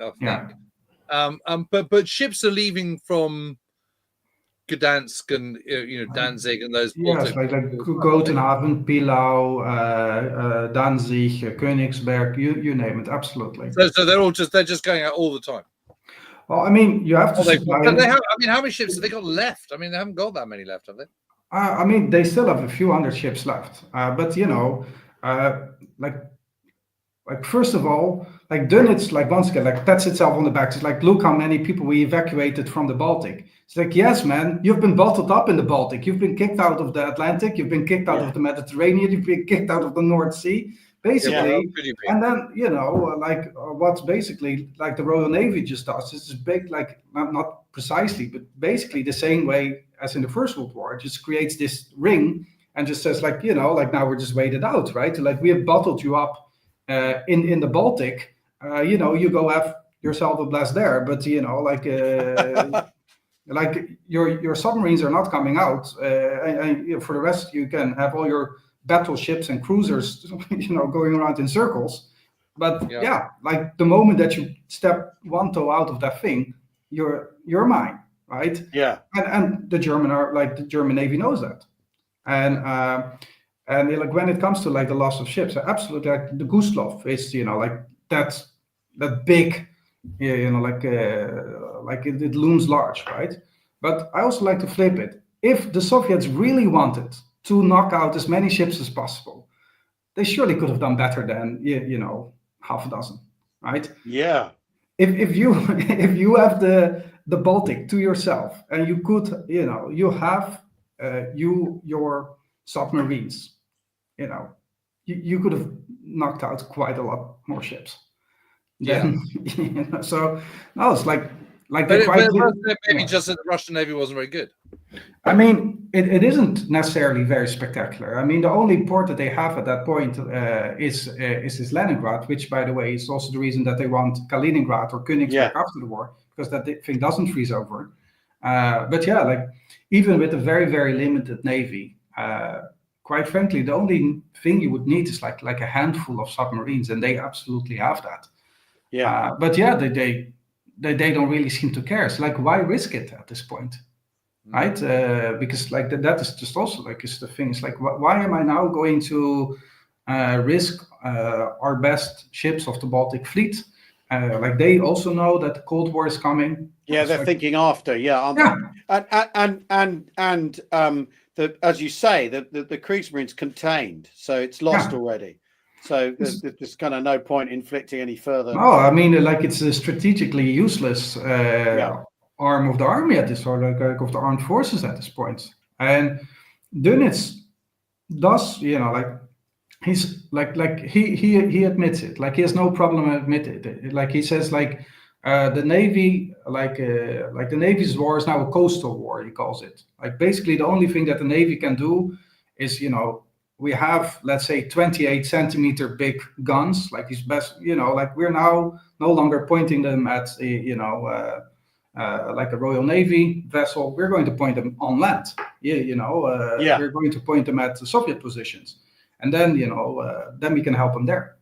think. But ships are leaving from Gdansk and Danzig and those. Yes, like Gotenhaven, Pilau, Danzig, Königsberg, you name it, absolutely. So they're just going out all the time. Well, I mean, you have to. How many ships have they got left? I mean, they haven't got that many left, have they? I mean, they still have a few hundred ships left. But like first of all, like Dönitz, like once again, like pats itself on the back. It's like, look how many people we evacuated from the Baltic. It's like, yes, man, you've been bottled up in the Baltic. You've been kicked out of the Atlantic. You've been kicked out of the Mediterranean. You've been kicked out of the North Sea. Basically, and then what's basically like the Royal Navy just does is big, like not precisely, but basically the same way as in the First World War. It just creates this ring and just says like now we're just waited out, right? Like we have bottled you up in the Baltic. You go have yourself a blast there, but like your submarines are not coming out, and for the rest you can have all your battleships and cruisers, going around in circles. But like the moment that you step one toe out of that thing, you're mine, right? Yeah. And the German Navy knows that. And like when it comes to like the loss of ships, absolutely, like the Gustloff is like that big, like it looms large, right? But I also like to flip it. If the Soviets really wanted to knock out as many ships as possible, they surely could have done better than half a dozen, right? Yeah. If you have the Baltic to yourself, and you could you have your submarines, you could have knocked out quite a lot more ships. Then, so no, it's like maybe just that the Russian Navy wasn't very good. I mean, it isn't necessarily very spectacular. I mean, the only port that they have at that point is this Leningrad, which, by the way, is also the reason that they want Kaliningrad or Königsberg after the war, because that thing doesn't freeze over. But like even with a very, very limited navy, quite frankly, the only thing you would need is like a handful of submarines, and they absolutely have that. Yeah. But they don't really seem to care. So like, why risk it at this point? Right, because like that is just also like is the thing. It's like, why am I now going to risk our best ships of the Baltic Fleet? Like they also know that the Cold War is coming. Yeah, they're thinking after. Yeah, and as you say, the Kriegsmarine's contained, so it's lost already. So there's kind of no point inflicting any further. No, I mean, like it's a strategically useless arm of the army at this, or like of the armed forces at this point. And Dönitz does, like he's like he admits it. Like he has no problem admitting it. Like he says, like The Navy, like the Navy's war is now a coastal war, he calls it. Like basically the only thing that the Navy can do is, we have, let's say, 28 centimeter big guns, like these best, like we're now no longer pointing them at, like a Royal Navy vessel. We're going to point them on land. We're going to point them at the Soviet positions. And then, then we can help them there.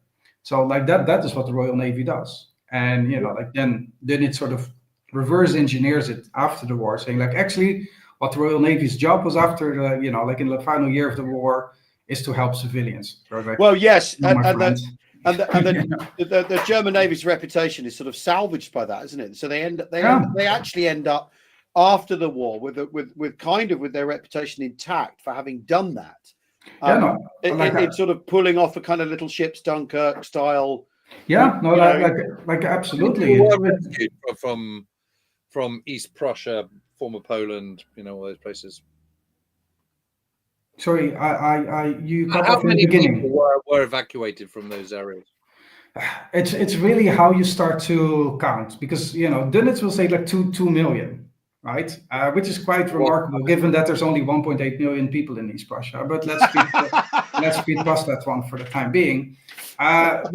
So like that is what the Royal Navy does. And, like then it sort of reverse engineers it after the war, saying like, actually, what the Royal Navy's job was after the, like in the final year of the war, is to help civilians. So like, well, yes, my and friends. the German Navy's reputation is sort of salvaged by that, isn't it? So they actually end up after the war with their reputation intact for having done that. It's sort of pulling off a kind of little ships Dunkirk style. Yeah, no, like absolutely. From East Prussia, former Poland, all those places. Sorry, you cut How off in the many beginning. people were evacuated from those areas? It's really how you start to count, because Dönitz will say like 2 million, right? Which is quite remarkable given that there's only 1.8 million people in East Prussia. But let's speed past that one for the time being. But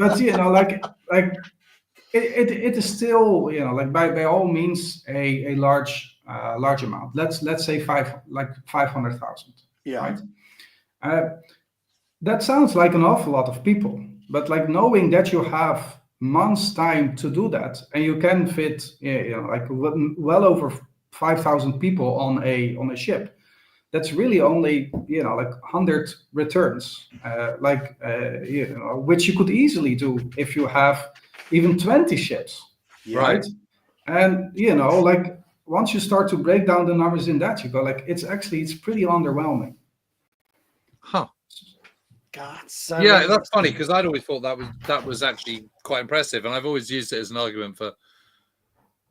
it is still like by all means a large amount. Let's say 500,000. Yeah. Right? That sounds like an awful lot of people, but like knowing that you have months' time to do that, and you can fit like well over 5,000 people on a ship, that's really only like 100 returns, which you could easily do if you have even 20 ships, right? And like once you start to break down the numbers in that, you go like it's pretty underwhelming. Huh. God, so yeah, that's funny, because I'd always thought that was actually quite impressive, and I've always used it as an argument for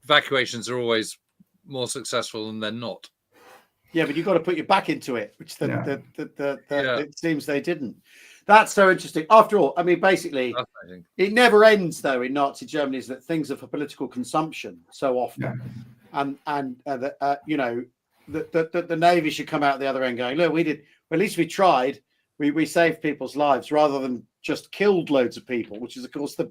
evacuations are always more successful than they're not. Yeah, but you've got to put your back into it, which it seems they didn't. That's so interesting. After all, I mean, basically, it never ends, though, in Nazi Germany, is that things are for political consumption so often, the Navy should come out the other end going, look, we did. Well, at least we tried. We saved people's lives rather than just killed loads of people, which is of course the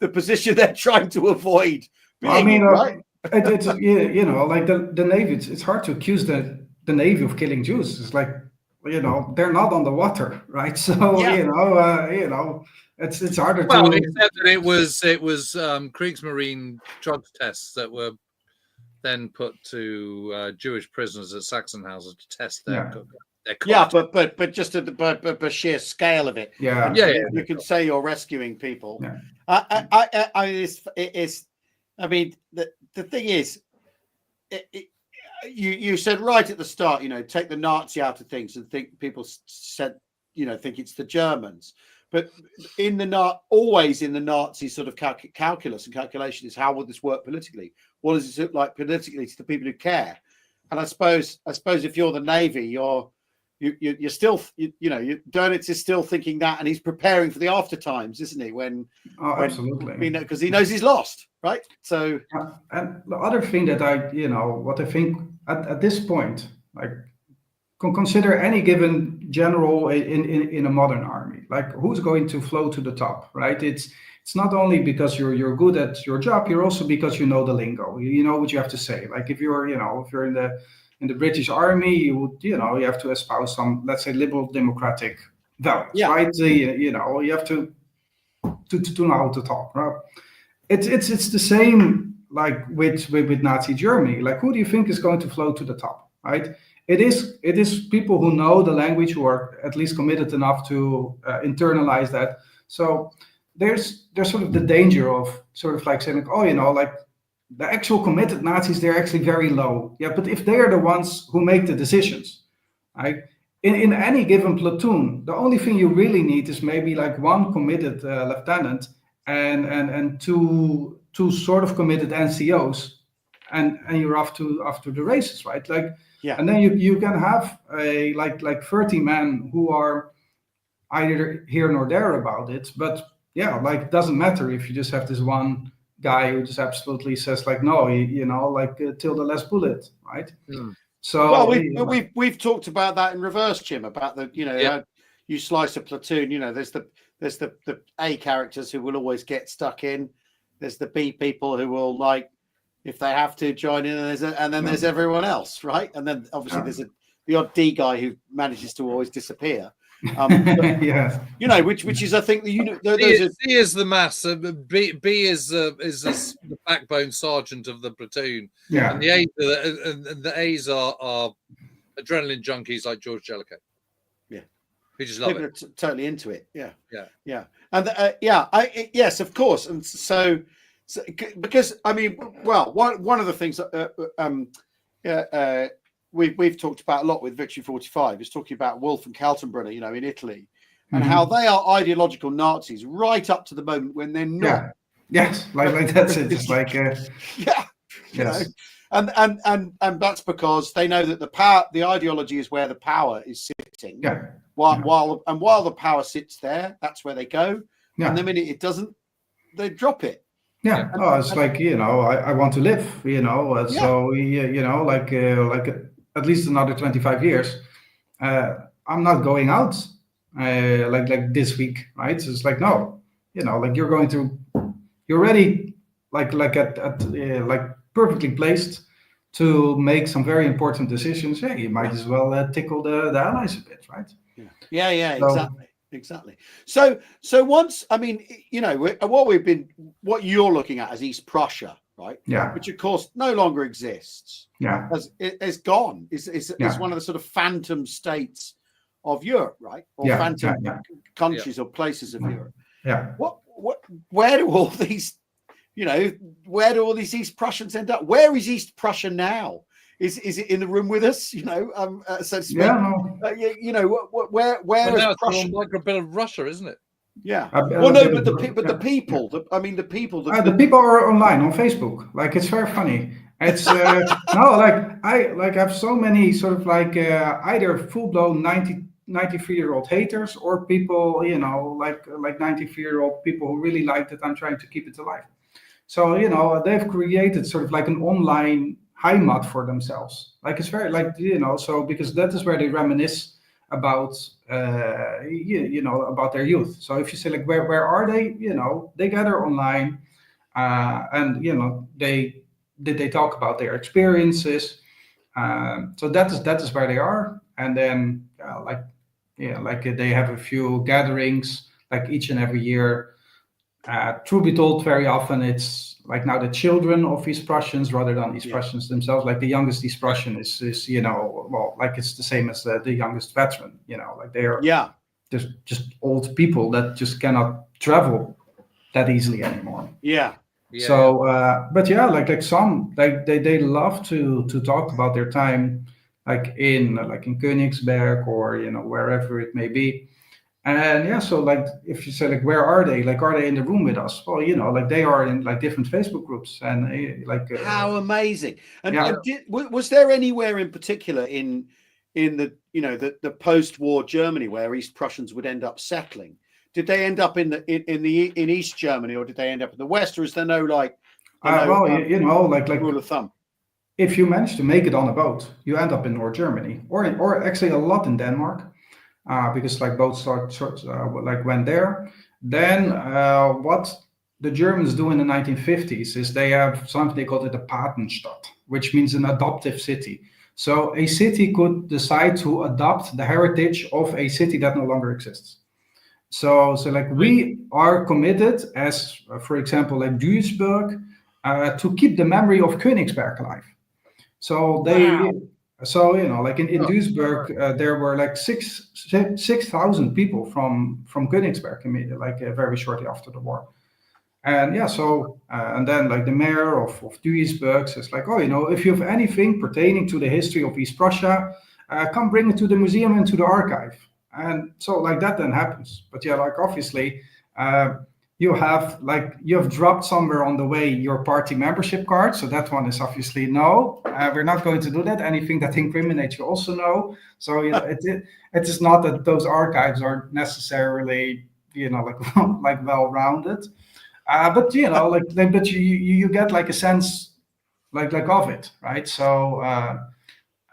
position they're trying to avoid. I mean, right? It's like the Navy. It's hard to accuse the Navy of killing Jews. It's like they're not on the water, right? So it's harder. Well, except that it was Kriegsmarine drug tests that were then put to Jewish prisoners at Sachsenhausen to test their. But just at the sheer scale of it. You could say you're rescuing people. I mean, the thing is, you said right at the start, take the Nazi out of things and think people said, think it's the Germans. But always in the Nazi sort of calculus and calculation is how will this work politically? What does it look like politically to the people who care? And I suppose if you're the Navy, you're still, Dönitz is still thinking that, and he's preparing for the after times, isn't he? Absolutely. Because he knows he's lost, right? So, and the other thing that what I think at this point, like, consider any given general in a modern army, like who's going to flow to the top, right? It's not only because you're good at your job, you're also because you know the lingo, you know what you have to say. Like if you're in the British Army, you have to espouse some, let's say, liberal democratic values, right? You have to know how to talk, right? It's the same like with Nazi Germany. Like, who do you think is going to flow to the top, right? It is people who know the language, who are at least committed enough to internalize that. So there's sort of the danger of sort of like saying, like the actual committed Nazis, they're actually very low. Yeah, but if they are the ones who make the decisions, right? In any given platoon, the only thing you really need is maybe like one committed lieutenant and two sort of committed NCOs, and you're off to the races, right? Like, and then you can have a like 30 men who are either here nor there about it, but like it doesn't matter if you just have this one guy who just absolutely says like, no, like till the last bullet, right? So well, we've talked about that in reverse, Jim, about the how you slice a platoon. There's the A characters who will always get stuck in. There's the B people who will, like, if they have to, join in, and then there's everyone else, right? And then obviously there's the odd D guy who manages to always disappear. Which is, I think, C is the mass. B is the backbone sergeant of the platoon. Yeah, and the A's are adrenaline junkies like George Jellicoe. Yeah, who just love it. Totally into it. Yeah, and yes, of course. And so because I mean, well, one of the things we've talked about a lot with Victory 45 is talking about Wolf and Kaltenbrunner, in Italy, and how they are ideological Nazis right up to the moment when they're not. Yes, like that's it. It's like and that's because they know that the ideology is where the power is sitting. While the power sits there, that's where they go. And the minute it doesn't, they drop it. It's like I want to live. So like at least another 25 years. I'm not going out like this week, right? So it's like, no, like you're ready, like perfectly placed to make some very important decisions. You might as well tickle the allies a bit, right? Exactly. So once, I mean, what you're looking at as East Prussia, right? Yeah. Which of course no longer exists. Yeah. It's gone. It's one of the sort of phantom states of Europe, right? Or phantom countries or places of Europe. Yeah. Where do all these, where do all these East Prussians end up? Where is East Prussia now? Is it in the room with us? So to speak. Where is Prussia? It's like a bit of Russia, isn't it? Yeah. The people. The people are online on Facebook. Like, it's very funny. It's I have so many sort of like either full-blown 93-year-old haters or people, like 93-year-old people who really like that I'm trying to keep it alive. So they've created sort of like an online heimat for themselves. Like, it's very so because that is where they reminisce about about their youth. So if you say like where are they, they gather online and they talk about their experiences. So that is where they are. And then they have a few gatherings like each and every year. Truth be told, very often it's like now the children of East Prussians rather than East Prussians themselves. Like the youngest East Prussian is like it's the same as the youngest veteran. Like they are just old people that just cannot travel that easily anymore. So, but like some they love to talk about their time like in Königsberg or wherever it may be. And so like if you say like where are they? Like, are they in the room with us? Well, like they are in like different Facebook groups and how amazing. And was there anywhere in particular in the the post-war Germany where East Prussians would end up settling? Did they end up in East Germany, or did they end up in the West, or is there no like rule of thumb? If you manage to make it on a boat, you end up in North Germany, or actually a lot in Denmark. Because like boats went there. Then what the Germans do in the 1950s is they have something they call it a Patenstadt, which means an adoptive city. So a city could decide to adopt the heritage of a city that no longer exists. So like we are committed as, for example, like Duisburg, to keep the memory of Königsberg alive. So like in Duisburg, there were like 6,000 people from Königsberg immediately, very shortly after the war. And and then like the mayor of Duisburg says like, if you have anything pertaining to the history of East Prussia, come bring it to the museum and to the archive. And so like that then happens. But like obviously, you have dropped somewhere on the way your party membership card. So that one is obviously no. We're not going to do that. Anything that incriminates you also no. So it is not that those archives are necessarily like well-rounded. But you know, but you get like a sense like of it, right? So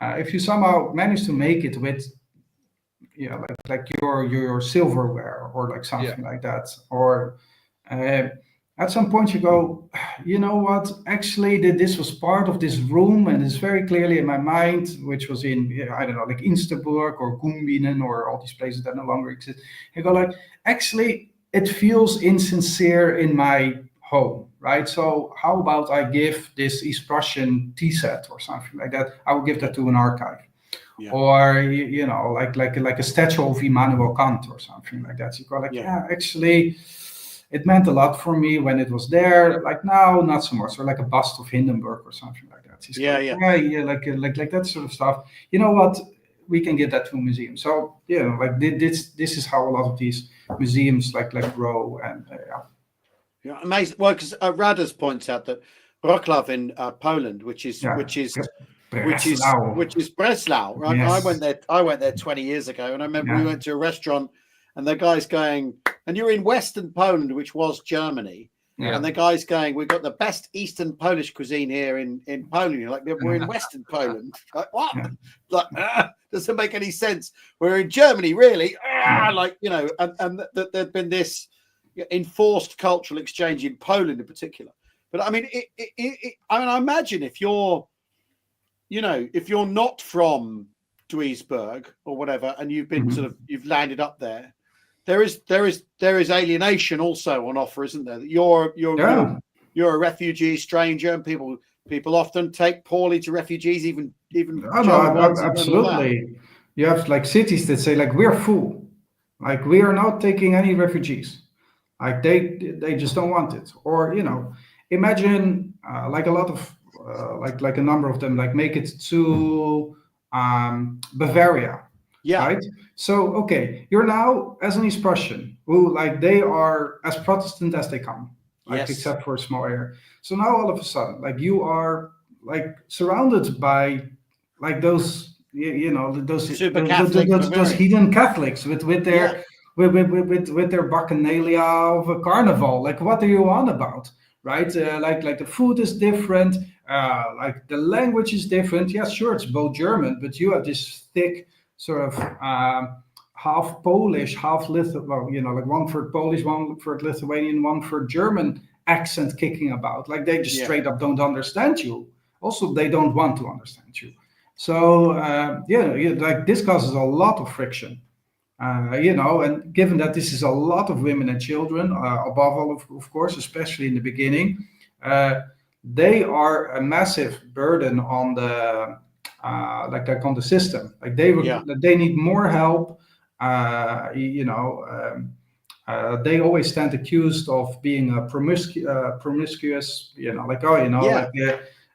if you somehow manage to make it with like your silverware or like something like that, or at some point you go, you know what, actually this was part of this room and it's very clearly in my mind, which was in, I don't know, like Insterburg or Gumbinen or all these places that no longer exist. You go like, actually it feels insincere in my home, right? So how about I give this East Prussian tea set or something like that, I will give that to an archive. Yeah. Or you know, like a statue of Immanuel Kant or something like that. So you go like, actually, it meant a lot for me when it was there. Like now, not so much. Or like a bust of Hindenburg or something like that. So like that sort of stuff. You know what? We can get that to a museum. So you know, like this is how a lot of these museums like grow and yeah, amazing. Well, because Radas points out that Wrocław in Poland, which is Breslau, right? Yes. I went there 20 years ago, and I remember we went to a restaurant, and the guy's going, and you're in Western Poland, which was Germany, and the guy's going, we've got the best Eastern Polish cuisine here in Poland. You're like, we're in Western Poland. Like, what? Like, doesn't make any sense. We're in Germany, really. Like, you know, and there'd been this enforced cultural exchange in Poland in particular. But I mean, I imagine if you're not from Duisburg or whatever, and you've been you've landed up there, there is alienation also on offer, isn't there? That you're a refugee, stranger, and people often take poorly to refugees, even absolutely. You have like cities that say like, we're full, like we are not taking any refugees, like they just don't want it. Or you know, imagine like a lot of like a number of them like make it to Bavaria, right? So okay, you're now as an East Prussian who like they are as Protestant as they come, like except for a small area. So now all of a sudden, like you are like surrounded by like those those heathen Catholics with their with their bacchanalia of a carnival. Like what are you on about? Right, like the food is different, like the language is different. Yeah, sure, it's both German, but you have this thick sort of half Polish, half like 1/3 Polish, 1/3 Lithuanian, 1/3 German accent kicking about. Like they just straight up don't understand you. Also, they don't want to understand you. So like this causes a lot of friction. And given that this is a lot of women and children, above all, of course, especially in the beginning, they are a massive burden on the like on the system. Like they need more help. They always stand accused of being promiscuous.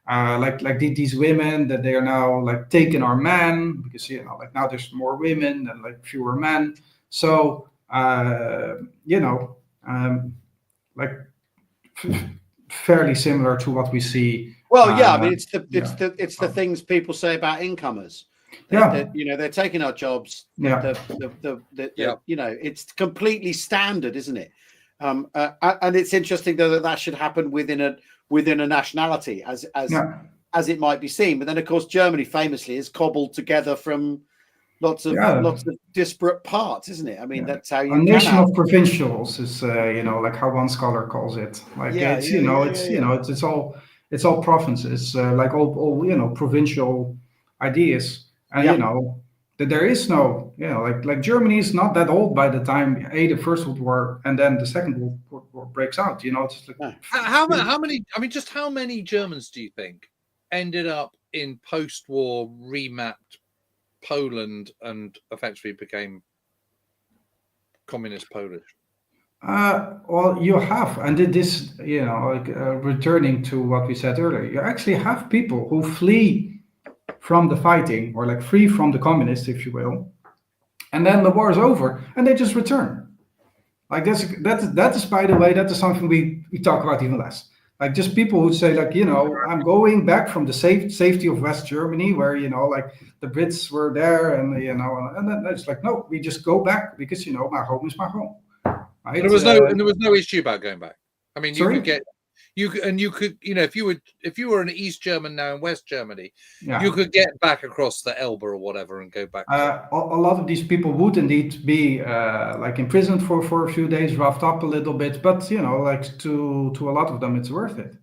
Like these women that they are now like taking our men because like now there's more women and like fewer men. So fairly similar to what we see. Well, I mean it's the things people say about incomers. They're taking our jobs. It's completely standard, isn't it? And it's interesting though that should happen within a nationality as it might be seen. But then of course Germany famously is cobbled together from lots of disparate parts, isn't it? I mean that's how you a nation of provincials is like how one scholar calls it. Like it's all provinces, like all provincial ideas, and that there is no like Germany is not that old by the time the First World War and then the Second World War breaks out. It's like how many? I mean, just how many Germans do you think ended up in post-war remapped Poland and effectively became communist Polish? Well, you have, and this returning to what we said earlier, you actually have people who flee from the fighting or like free from the communists, if you will, and then the war is over and they just return. Like that is by the way, that is something we talk about even less. Like just people who say like I'm going back from the safety of West Germany where like the Brits were there and and then it's like no, we just go back because my home is my home. Right? There was no issue about going back. I mean, Sorry? you could, if you were an East German now in West Germany, Yeah. you could get back across the Elbe or whatever and go back. A lot of these people would indeed be like imprisoned for a few days, roughed up a little bit, but like to a lot of them, it's worth it.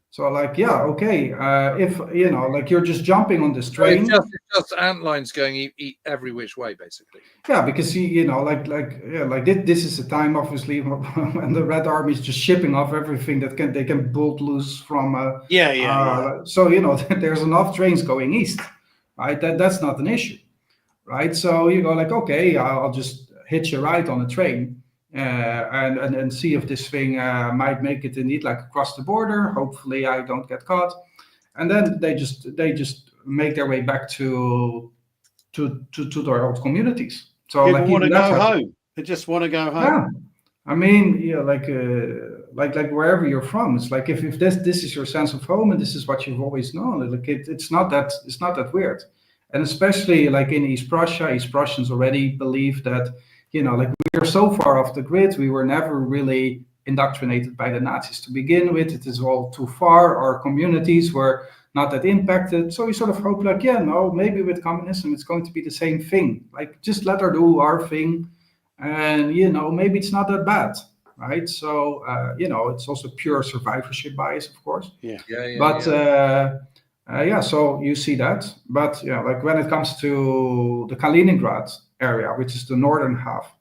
So like, yeah, okay. If like you're just jumping on this train, it's just antlines going eat every which way, basically. Yeah, because like this is a time obviously when the Red Army is just shipping off everything that they can bolt loose from. So there's enough trains going east, right? That's not an issue, right? So you go like, okay, I'll just hitch a ride on a train, and see if this thing might make it indeed like across the border. Hopefully, I don't get caught, and then they just make their way back to their old communities. So people want to go home. They just want to go home. Yeah, I mean, like wherever you're from, it's like if this is your sense of home and this is what you've always known, like it's not that weird. And especially like in East Prussia, East Prussians already believe that like we are so far off the grid, we were never really indoctrinated by the Nazis to begin with. It is all too far. Our communities were not that impacted. So we sort of hope like, maybe with communism, it's going to be the same thing. Like just let her do our thing. And, maybe it's not that bad. Right. So, it's also pure survivorship bias, of course. Yeah. But, so you see that. But, like when it comes to the Kaliningrad area, which is the northern half,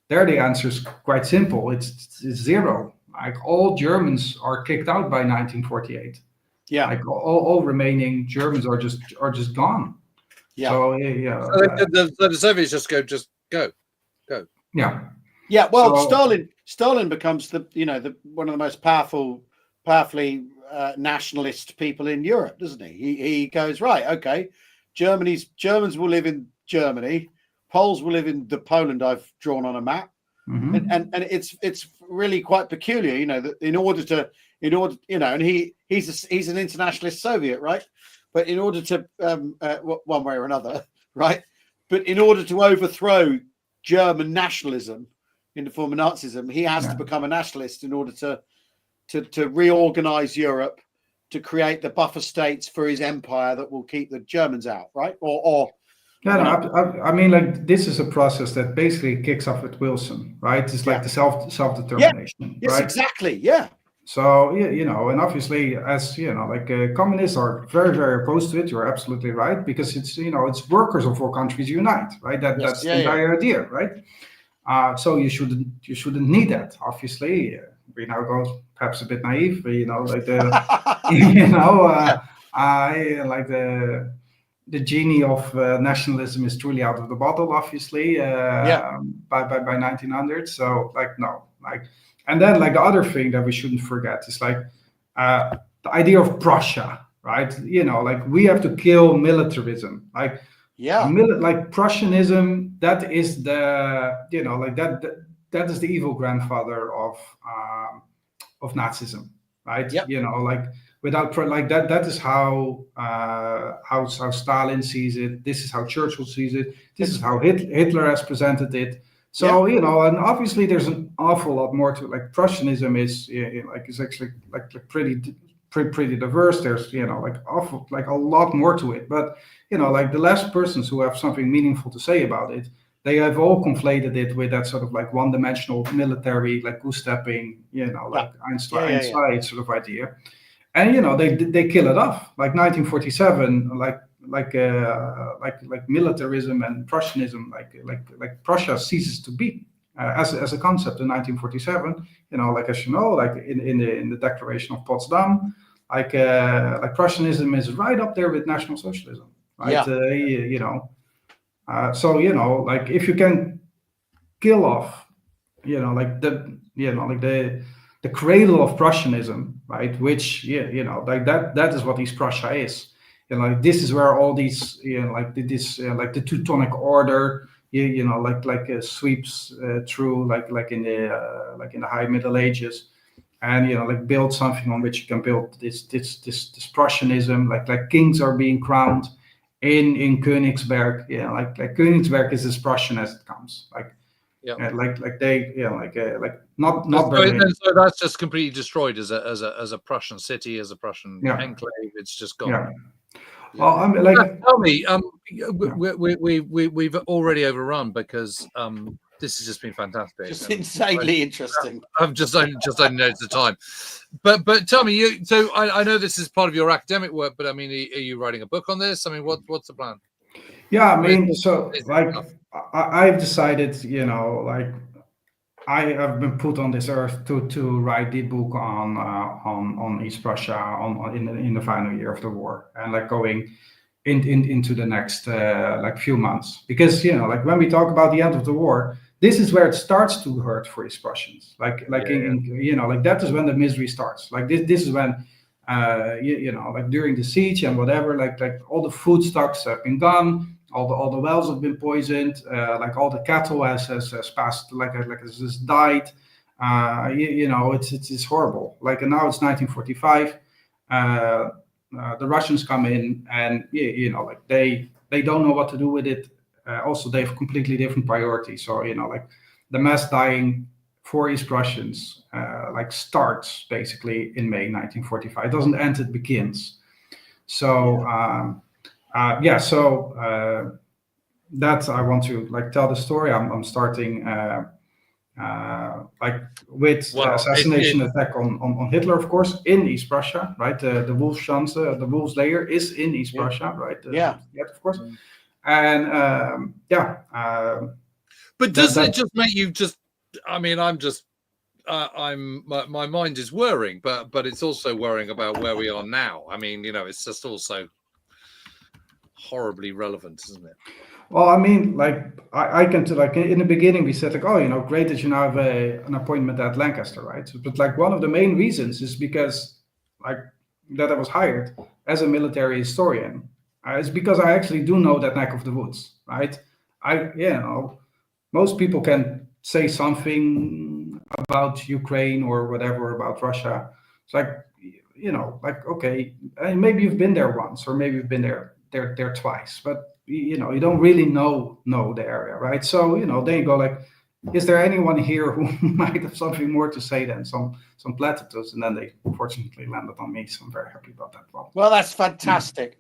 there the answer is quite simple. It's zero. Like all Germans are kicked out by 1948. Yeah, like all remaining Germans are just gone. Yeah. So the Soviets just go. Yeah. Yeah. Well, Stalin becomes the one of the most powerfully nationalist people in Europe, doesn't he? He goes, right, okay, Germans will live in Germany, Poles will live in the Poland I've drawn on a map, Mhm. and it's really quite peculiar, that in order, and he's an internationalist Soviet, right? But in order to one way or another, right? But in order to overthrow German nationalism in the form of Nazism, he has to become a nationalist in order to reorganize Europe, to create the buffer states for his empire that will keep the Germans out, right? I mean, like this is a process that basically kicks off with Wilson, right? It's like the self-determination. Yes, right? Exactly. Yeah. So and obviously, as communists are very, very opposed to it. You're absolutely right, because it's it's workers of all countries unite, right? That's the entire idea, right? So you shouldn't need that. Obviously, we now go perhaps a bit naive, like the like the genie of nationalism is truly out of the bottle, obviously, by 1900. So and then like the other thing that we shouldn't forget is like the idea of Prussia, right? Like we have to kill militarism, like Prussianism. That is the that is the evil grandfather of Nazism, right? Yep. Like without that is how Stalin sees it. This is how Churchill sees it. This is how Hitler has presented it. So and obviously there's an awful lot more to it. Like Prussianism is actually pretty diverse. There's like a lot more to it. But like the last persons who have something meaningful to say about it, they have all conflated it with that sort of like one-dimensional military, like goose-stepping, like Einstein sort of idea. And they kill it off. Like 1947, like militarism and Prussianism, like Prussia ceases to be as a concept in 1947. Like as like in the Declaration of Potsdam, like Prussianism is right up there with National Socialism, right? So like if you can kill off, like the cradle of Prussianism, right? Which like that is what East Prussia is. Like this is where all these like the Teutonic Order sweeps through like in the High Middle Ages, and like build something on which you can build this Prussianism. Like kings are being crowned in Königsberg. Like Königsberg is as Prussian as it comes. Like Yeah. Like they, not So, Berlin. so that's just completely destroyed as a Prussian city, as a Prussian enclave. It's just gone. Yeah. Well, I'm like, tell me, yeah. we've already overrun because this has just been fantastic. Just insanely interesting. I've just only noticed the time, but tell me, so I know this is part of your academic work, but I mean, are you writing a book on this? I mean, what's the plan? Yeah, I mean, so like I've decided, like I have been put on this earth to write the book on East Prussia in the final year of the war, and like going into the next like few months, because like when we talk about the end of the war, this is where it starts to hurt for East Prussians. Like like that is when the misery starts. Like this is when like during the siege and whatever, like all the food stocks have been gone, all the wells have been poisoned, like all the cattle has passed, like has just died. It's horrible. Like, and now it's 1945. The Russians come in, and like they don't know what to do with it. Also, they have completely different priorities. So like the mass dying for East Prussians like starts basically in May 1945. It doesn't end; it begins. So that I want to like tell the story. I'm starting like with the assassination attack on Hitler, of course, in East Prussia, right? The Wolfschanze, the Wolf's Lair is in East Prussia, right? Of course. And but does it just make you just? I mean, I'm just. My mind is worrying, but it's also worrying about where we are now. I mean, it's just also horribly relevant, isn't it? Well, I mean, like I can like in the beginning we said like, oh, great that you now have an appointment at Lancaster, right? But like one of the main reasons is because like that I was hired as a military historian. It's because I actually do know that neck of the woods, right? Most people can say something about Ukraine or whatever about Russia. It's like, like, okay, maybe you've been there once, or maybe you've been there twice, but you don't really know the area, right? So then you go like, is there anyone here who might have something more to say than some platitudes? And then they fortunately landed on me, so I'm very happy about that one. Well, that's fantastic.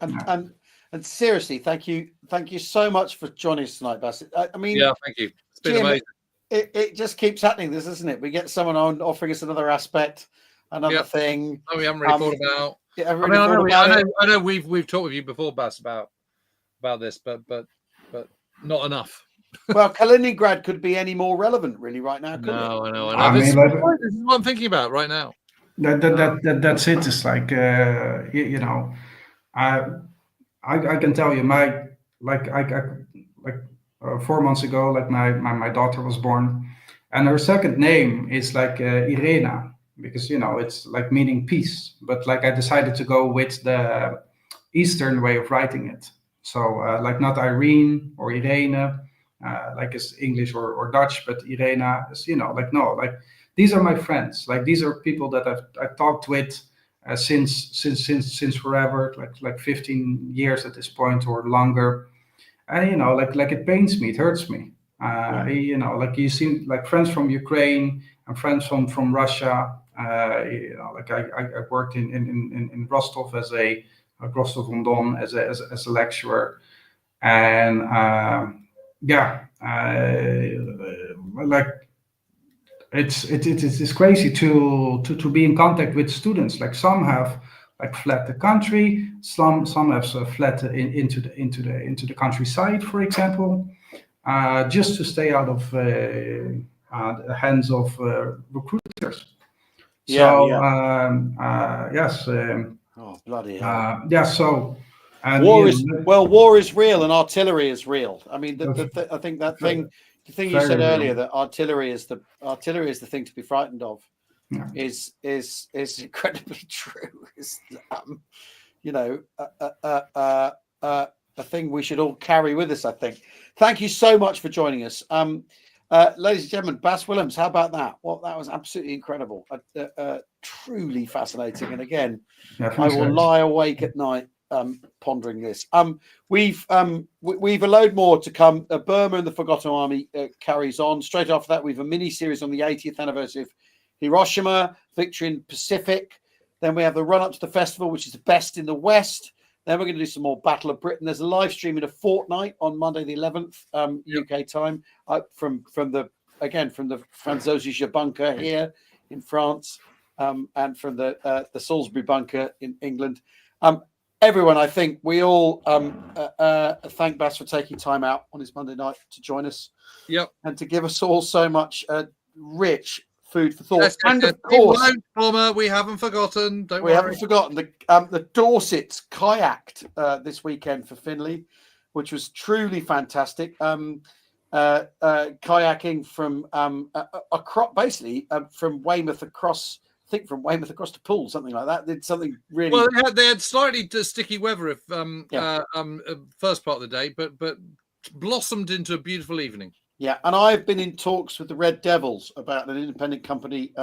And seriously, thank you so much for joining us tonight, Bas. I mean, yeah, thank you. It's been amazing. It just keeps happening, this, isn't it? We get someone on offering us another aspect, another thing. Oh, we haven't really thought about. I know we've talked with you before, Bas, about this, but not enough. Well, Kaliningrad could be any more relevant, really, right now. No, I know. This is what I'm thinking about right now. That's it. It's like I can tell you, my 4 months ago, like my daughter was born, and her second name is like Irena, because it's like meaning peace. But like I decided to go with the Eastern way of writing it. So like not Irene or Irene, like it's English or Dutch, but Irena is like no, like these are my friends. Like these are people that I've talked with since forever, like 15 years at this point or longer. And like it pains me, it hurts me. Like you see, like friends from Ukraine and friends from Russia. Like I worked in Rostov as a Rostov-on-Don as a lecturer, and like it's crazy to be in contact with students. Like some have like fled the country, some have fled into the countryside, for example, just to stay out of the hands of recruiters. Yes. Oh, bloody hell. So war is real and artillery is real. I mean, I think the thing you said earlier, that artillery is the thing to be frightened of, is incredibly true. It's a thing we should all carry with us, I think. Thank you so much for joining us. Ladies and gentlemen, Bas Willems, how about that? Well, that was absolutely incredible. Truly fascinating. And again, I will lie awake at night pondering this. We've a load more to come. Burma and the Forgotten Army carries on. Straight after that, we have a mini series on the 80th anniversary of Hiroshima, Victory in Pacific. Then we have the run up to the festival, which is the best in the West. Then we're going to do some more Battle of Britain. There's a live stream in a fortnight on Monday the 11th UK time from the Franzosische bunker here in France and from the Salisbury bunker in England. Everyone, I think we all thank Bas for taking time out on his Monday night to join us. Yep. And to give us all so much rich food for thought. Yes, and of course, Bomber, we haven't forgotten. Don't we worry. haven't forgotten the Dorsets kayaked this weekend for Finley, which was truly fantastic. Kayaking from across, basically from Weymouth across. I think from Weymouth across to Poole, something like that. Did something really well. They had slightly sticky weather first part of the day, but blossomed into a beautiful evening. Yeah, and I've been in talks with the Red Devils about an independent company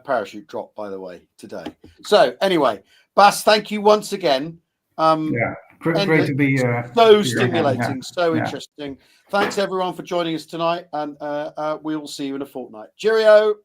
parachute drop, by the way, today. So anyway, Bas, thank you once again. Great to be so stimulating, so interesting. Thanks everyone for joining us tonight, and we will see you in a fortnight. Cheerio.